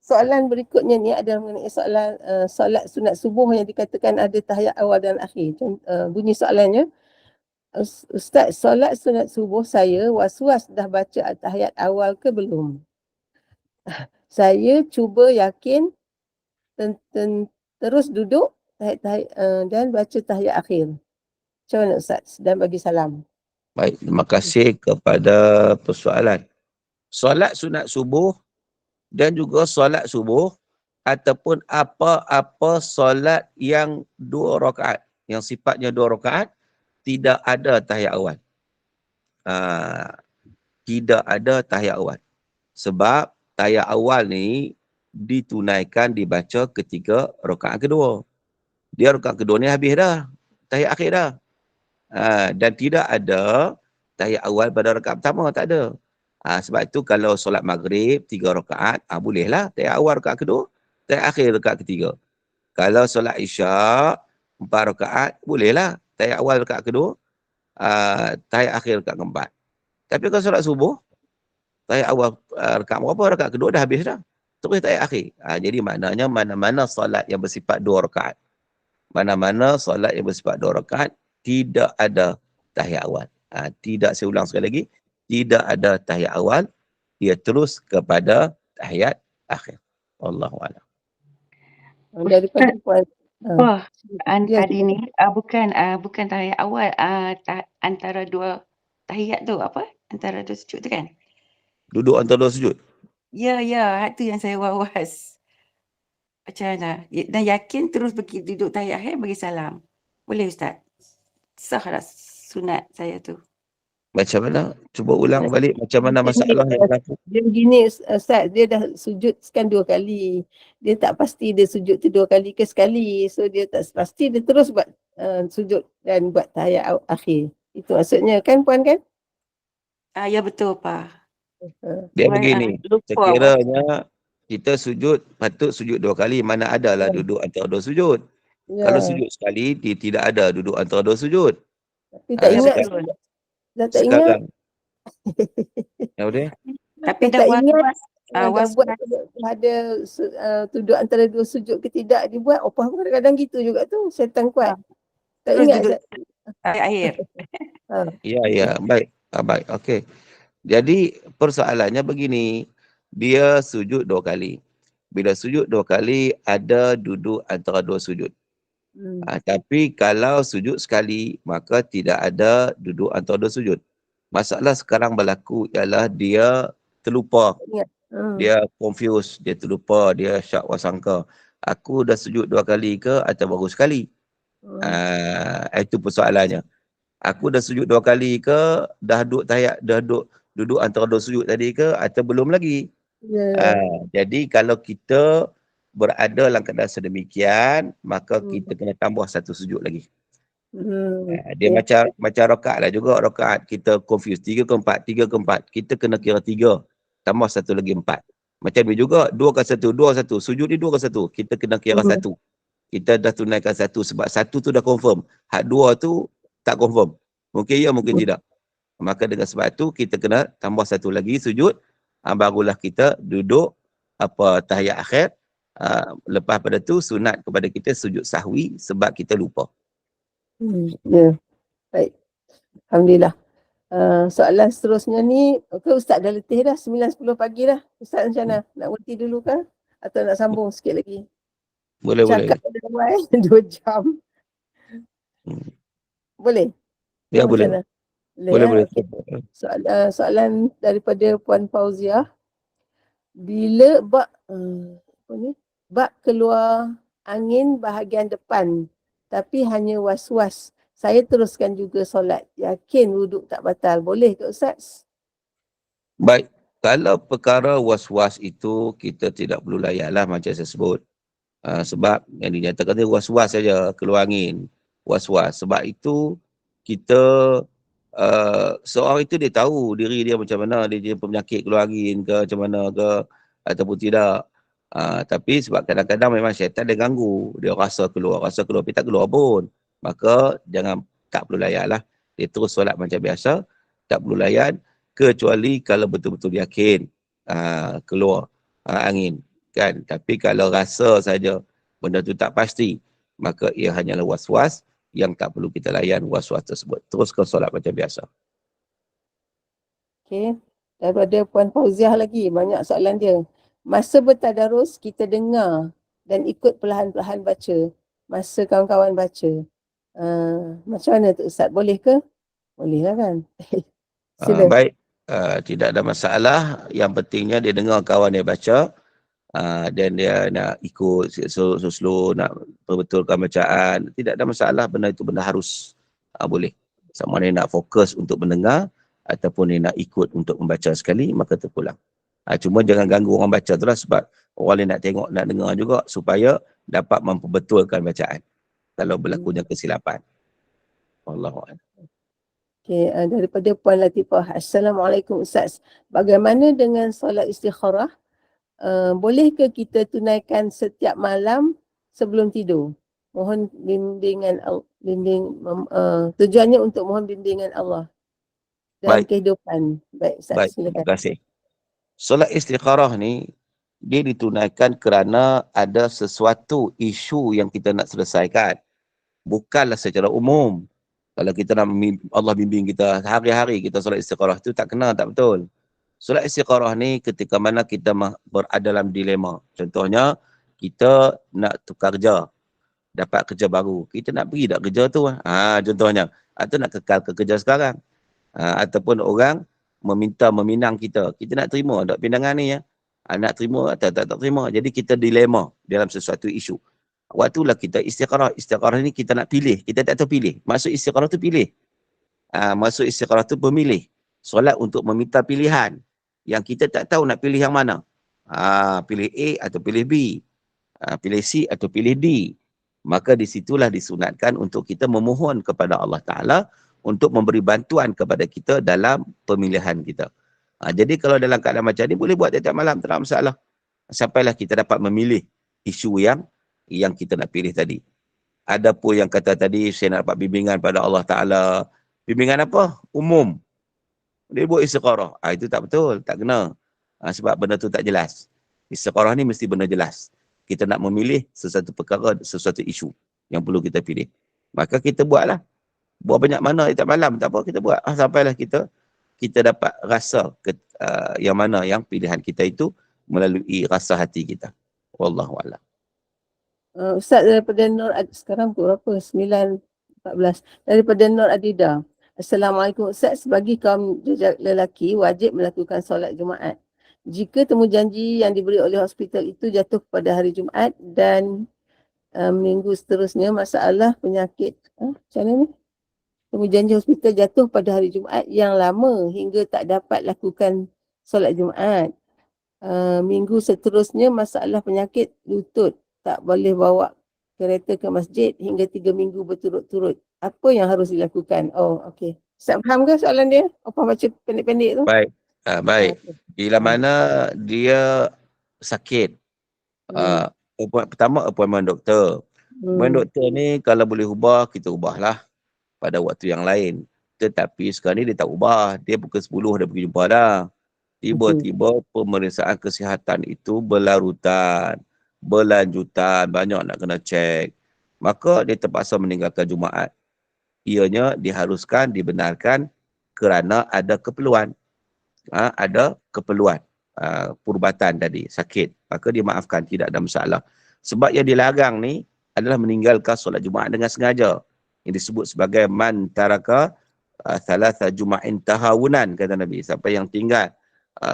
Soalan berikutnya ni adalah mengenai soalan solat sunat subuh yang dikatakan ada tahiyat awal dan akhir. Bunyi soalannya, Ustaz, solat sunat subuh saya was-was dah baca tahiyat awal ke belum? Saya cuba yakin terus duduk dan baca tahiyat akhir. Macam mana Ustaz? Dan bagi salam. Baik, terima kasih kepada persoalan. Solat sunat subuh dan juga solat subuh ataupun apa-apa solat yang 2 rakaat, yang sifatnya 2 rakaat, tidak ada tahiyat awal. Tidak ada tahiyat awal. Sebab tahiyat awal ni ditunaikan, dibaca ketika rakaat kedua. Dia rakaat kedua ni habis dah. Tahiyat akhir dah. Dan tidak ada tahiyat awal pada rakaat pertama, tak ada. Sebab itu kalau solat maghrib 3 rakaat, bolehlah tahiyat awal rakaat kedua, tahiyat akhir rakaat ketiga. Kalau solat isyak 4 rakaat, bolehlah tahiyat awal rakaat kedua, tahiyat akhir rakaat keempat. Tapi kalau solat subuh, tahiyat awal rakaat berapa, rakaat kedua dah habis dah. Terus tahiyat akhir. Jadi maknanya mana-mana solat yang bersifat 2 rakaat, mana-mana solat yang bersifat 2 rakaat, tidak ada tahiyat awal. Tidak, saya ulang sekali lagi, tidak ada tahiyat awal, dia terus kepada tahiyat akhir. Wallahu a'lam. Daripada puan. Wah, Ya, tadi ni bukan tahiyat awal, antara 2 tahiyat tu apa? Antara 2 sujud tu kan? Duduk antara 2 sujud. Ya, itu yang saya was-was. Macam mana? Dan yakin terus duduk tahiyat akhir bagi salam. Boleh Ustaz? Sah lah sunat saya tu. Macam mana? Cuba ulang balik macam mana masalah yang berlaku. dia begini Ustaz, dia dah sujud sekian 2 kali. Dia tak pasti dia sujud tu 2 kali ke sekali. So dia tak pasti, dia terus buat sujud dan buat tahiyat akhir. Itu maksudnya kan puan kan? Ya betul Pak. Dia Puan, begini, lupa sekiranya kita sujud, patut sujud 2 kali, mana adalah duduk antara 2 sujud. Ya. Kalau sujud sekali, dia tidak ada duduk antara 2 sujud. Tapi tak ingat. Sekarang, Dah tak ingat. sekarang. Ya udah. Tapi Dah dah tak ingat. was-was. Dah buat ada duduk antara 2 sujud ke tidak dibuat. Opah pun kadang-kadang gitu juga tu. Syaitan kuat. Tak Terus ingat. duduk tahiyat akhir. Ya, baik. Baik, okey. Jadi persoalannya begini, dia sujud 2 kali. Bila sujud 2 kali, ada duduk antara 2 sujud. Tapi kalau sujud sekali, maka tidak ada duduk antara 2 sujud. Masalah sekarang berlaku ialah dia terlupa. Dia confused, dia terlupa, dia syak wasangka. Aku dah sujud 2 kali ke atau baru sekali? Itu persoalannya. Aku dah sujud 2 kali ke, dah duduk antara 2 sujud tadi ke atau belum lagi? Jadi kalau kita berada dalam keadaan sedemikian, maka kita kena tambah 1 sujud lagi. Dia macam rakaat lah juga, rakaat kita confuse 3 ke 4, 3 ke 4, kita kena kira 3 tambah 1 lagi 4. Macam ni juga 2 ke 1, 2 1, sujud ni 2 ke 1, kita kena kira 1. Kita dah tunaikan 1 sebab 1 tu dah confirm, hak 2 tu tak confirm, mungkin ya mungkin tidak. Maka dengan sebab tu kita kena tambah 1 lagi sujud, barulah kita duduk tahiyat akhir. Lepas pada tu sunat kepada kita sujud sahwi sebab kita lupa. Ya, baik. Alhamdulillah. Soalan seterusnya ni, Ustaz dah letih dah, 9:10 pagi dah. Ustaz macam mana? Nak berhenti dulu ke? Atau nak sambung sikit lagi? Boleh. Cakap dah lama 2 jam. Boleh? Ya, boleh. Boleh. Okay. Soalan daripada Puan Fauziah. Bila bak keluar angin bahagian depan tapi hanya was-was, saya teruskan juga solat. Yakin wuduk tak batal. Boleh ke Ustaz? Baik. Kalau perkara was-was itu kita tidak perlu layanlah macam saya sebut. Sebab yang dinyatakan dia was-was saja, keluar angin. Was-was. Sebab itu kita seorang itu dia tahu diri dia macam mana, dia penyakit keluar angin ke macam mana ke ataupun tidak. Tapi sebab kadang-kadang memang syaitan dia ganggu, dia rasa keluar tapi tak keluar pun. Maka tak perlu layan lah. Dia terus solat macam biasa, tak perlu layan kecuali kalau betul-betul yakin keluar angin kan. Tapi kalau rasa saja benda tu tak pasti, maka ia hanyalah was-was yang tak perlu kita layan was-was tersebut. Teruskan solat macam biasa. Okey. Daripada Puan Fauziah lagi, banyak soalan dia. Masa bertadarus, kita dengar dan ikut perlahan-lahan baca. Masa kawan-kawan baca. Macam mana tu Ustaz? Boleh ke? Boleh lah kan? Sila. Baik, tidak ada masalah. Yang pentingnya dia dengar kawan dia baca, dan dia nak ikut slow, nak perbetulkan bacaan. Tidak ada masalah, benda itu benda harus. Boleh. Sama dia nak fokus untuk mendengar ataupun dia nak ikut untuk membaca sekali, maka terpulang. Cuma jangan ganggu orang baca tu lah, sebab orang lain nak tengok, nak dengar juga supaya dapat memperbetulkan bacaan kalau berlakunya kesilapan. Wallahualam. Okay, daripada Puan Latifah. Assalamualaikum Ustaz. Bagaimana dengan solat istikharah? Bolehkah kita tunaikan setiap malam sebelum tidur? Mohon bimbingan tujuannya untuk mohon bimbingan Allah dalam Baik. kehidupan. Baik Ustaz, Baik, silakan. terima kasih. Solat istikharah ni, dia ditunaikan kerana ada sesuatu isu yang kita nak selesaikan. Bukanlah secara umum. Kalau kita nak Allah bimbing kita, hari-hari kita solat istikharah tu tak kena, tak betul. Solat istikharah ni ketika mana kita berada dalam dilema. Contohnya, kita nak tukar kerja, dapat kerja baru. Kita nak pergi tak kerja tu? Contohnya, atau nak kekal ke kerja sekarang. Ataupun orang meminang kita. Kita nak terima tak pindangan ni ya? Nak terima atau tak terima. Jadi kita dilema dalam sesuatu isu. Waktulah kita istikharah. Istikharah ni kita nak pilih. Kita tak tahu pilih. Maksud istikharah tu pilih. Maksud istikharah tu pemilih. Solat untuk meminta pilihan. Yang kita tak tahu nak pilih yang mana. Pilih A atau pilih B. Pilih C atau pilih D. Maka disitulah disunatkan untuk kita memohon kepada Allah Ta'ala untuk memberi bantuan kepada kita dalam pemilihan kita. Jadi kalau dalam keadaan macam ni, boleh buat tiap-tiap malam, tak ada masalah. Sampailah kita dapat memilih isu yang kita nak pilih tadi. Ada pun yang kata tadi, saya nak dapat bimbingan pada Allah Ta'ala. Bimbingan apa? Umum. Dia buat istikharah. Itu tak betul, tak kena. Sebab benda tu tak jelas. Istikharah ni mesti benda jelas. Kita nak memilih sesuatu perkara, sesuatu isu yang perlu kita pilih. Maka kita buatlah. Buat banyak mana tiap malam, tak apa, kita buat. Sampailah kita dapat rasa yang mana yang pilihan kita itu melalui rasa hati kita. Wallahualam. Ustaz, daripada Nur, sekarang pukul berapa? 9.14. Daripada Nur Adida. Assalamualaikum Ustaz, bagi kaum lelaki wajib melakukan solat Jumaat. Jika temu janji yang diberi oleh hospital itu jatuh pada hari Jumaat dan minggu seterusnya, masalah penyakit, macam mana ni? Temu janji hospital jatuh pada hari Jumaat yang lama hingga tak dapat lakukan solat Jumaat. Minggu seterusnya masalah penyakit lutut, tak boleh bawa kereta ke masjid hingga 3 minggu berturut-turut. Apa yang harus dilakukan? Okey. Ustaz faham ke soalan dia? Apa baca pendek-pendek tu? Baik. Baik. Bila mana dia sakit, pertama appointment doktor. Appointment doktor ni kalau boleh ubah, kita ubahlah pada waktu yang lain. Tetapi sekarang ni dia tak ubah. Dia pukul 10 dah pergi jumpa dah. Tiba-tiba pemeriksaan kesihatan itu berlarutan, berlanjutan, banyak nak kena cek. Maka dia terpaksa meninggalkan Jumaat. Ianya diharuskan, dibenarkan kerana ada keperluan. Ada keperluan perubatan tadi, sakit. Maka dimaafkan, tidak ada masalah. Sebab yang dilarang ni adalah meninggalkan solat Jumaat dengan sengaja. Yang disebut sebagai man taraka thalatha juma'in tahawunan, kata Nabi. Sampai yang tinggal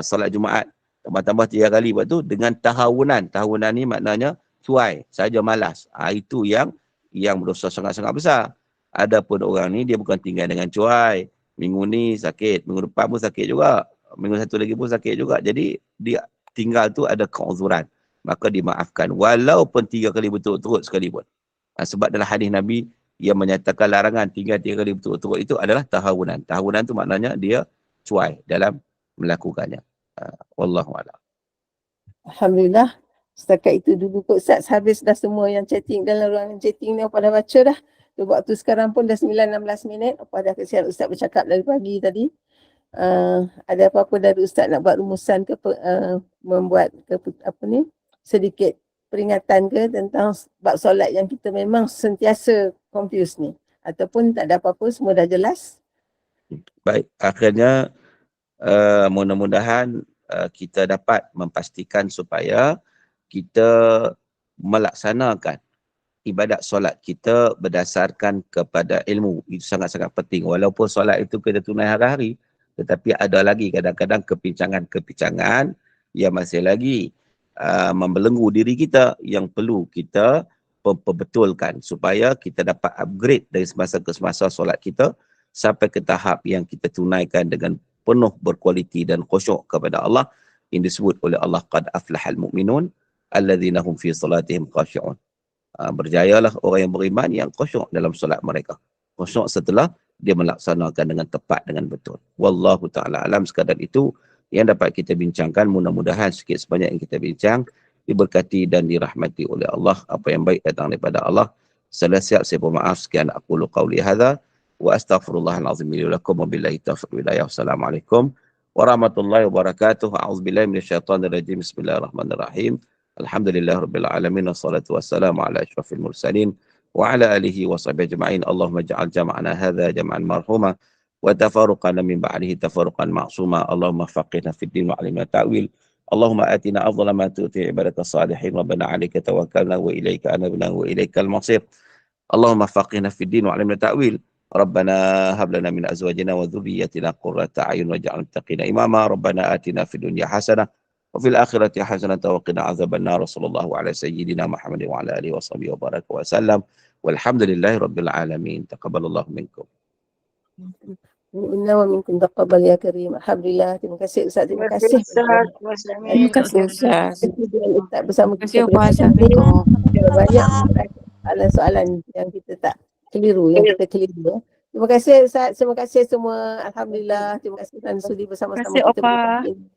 solat Jumaat tambah-tambah 3 kali buat tu dengan tahawunan. Tahawunan ni maknanya cuai, saja malas. Itu yang berdosa sangat-sangat besar. Adapun orang ni dia bukan tinggal dengan cuai. Minggu ni sakit, minggu depan pun sakit juga. Minggu satu lagi pun sakit juga. Jadi dia tinggal tu ada keuzuran. Maka dimaafkan walaupun 3 kali berturut-turut sekalipun. Sebab dalam hadis Nabi yang menyatakan larangan tinggal 3 kali berturut-turut itu adalah tahawunan. Tahawunan tu maknanya dia cuai dalam melakukannya. Wallahualam. Alhamdulillah. Setakat itu dulu Pak Ustaz, habis dah semua yang chatting dalam ruangan chatting ni. Apa dah baca dah. Waktu sekarang pun dah 9.16 minit. Apa dah kesian Ustaz bercakap dari pagi tadi. Ada apa-apa dari Ustaz nak buat rumusan ke membuat ke sedikit peringatan ke tentang bab solat yang kita memang sentiasa confuse ni, ataupun tak ada apa-apa, semua dah jelas? Baik, akhirnya mudah-mudahan kita dapat memastikan supaya kita melaksanakan ibadat solat kita berdasarkan kepada ilmu. Itu sangat-sangat penting. Walaupun solat itu kita tunai hari-hari, tetapi ada lagi kadang-kadang kepincangan-kepincangan yang masih lagi membelenggu diri kita yang perlu kita perbetulkan supaya kita dapat upgrade dari semasa ke semasa solat kita sampai ke tahap yang kita tunaikan dengan penuh berkualiti dan khusyuk kepada Allah, yang disebut oleh Allah qad aflahal mu'minun alladzina hum fi salatihim khashi'un. Berjayalah orang yang beriman yang khusyuk dalam solat mereka. Khusyuk setelah dia melaksanakan dengan tepat, dengan betul. Wallahu ta'ala alam. Sekadar itu yang dapat kita bincangkan. Mudah-mudahan sikit sebanyak yang kita bincang diberkati dan dirahmati oleh Allah. Apa yang baik datang daripada Allah. Saya siap, saya bermaaf. Sekian aqulu qawli hadha wa astaghfirullahalazim li lakum wa billahi taufiq wal hidayah. Wassalamualaikum warahmatullahi wabarakatuh. A'udzubillahi minasyaitonir rajim. Bismillahirrahmanirrahim. Alhamdulillah Rabbil Alamin. Wassalatu wassalamu ala ashrafil mursalin wa ala alihi wa sahbihi ajma'in. Allahumma ja'al jama'ana hadha jama'an marhuma wa tafaruqana min ba'dihi tafaruqan ma'suma. Allahumma faqihna fid din wa 'allimna ta'wil. Allahumma atina afdhala ma tu'ti ibadaka salihin. Rabbana 'alaika tawakkalna wa ilaika anabna wa ilaikal masir. Allahumma faqihna fid din wa 'allimna ta'wil. Rabbana hab lana min azwajina wa dhurriyyatina qurrata a'yun waj'alna muttaqina imama. Rabbana atina fid dunya hasanah وفي الآخرة حسنة وقنا عذاب النار. صلى الله على سيدنا محمد وعلى آله وصحبه وبارك وسلم والحمد لله رب العالمين. تقبل الله منكم. Inna wa minkum taqabbal ya karim. Alhamdulillah. Terima kasih Ustaz. Terima kasih. Terima kasih Ustaz. Ustaz bersama Terima kasih kita pada Puan. malam ini. Assalamualaikum. Banyak soalan-soalan yang kita tak keliru, yang kita keliru. Terima kasih Ustaz. Terima kasih semua. Alhamdulillah. Terima kasih kerana sudi bersama-sama Terima kasih, kita. Opa. pada pagi ini.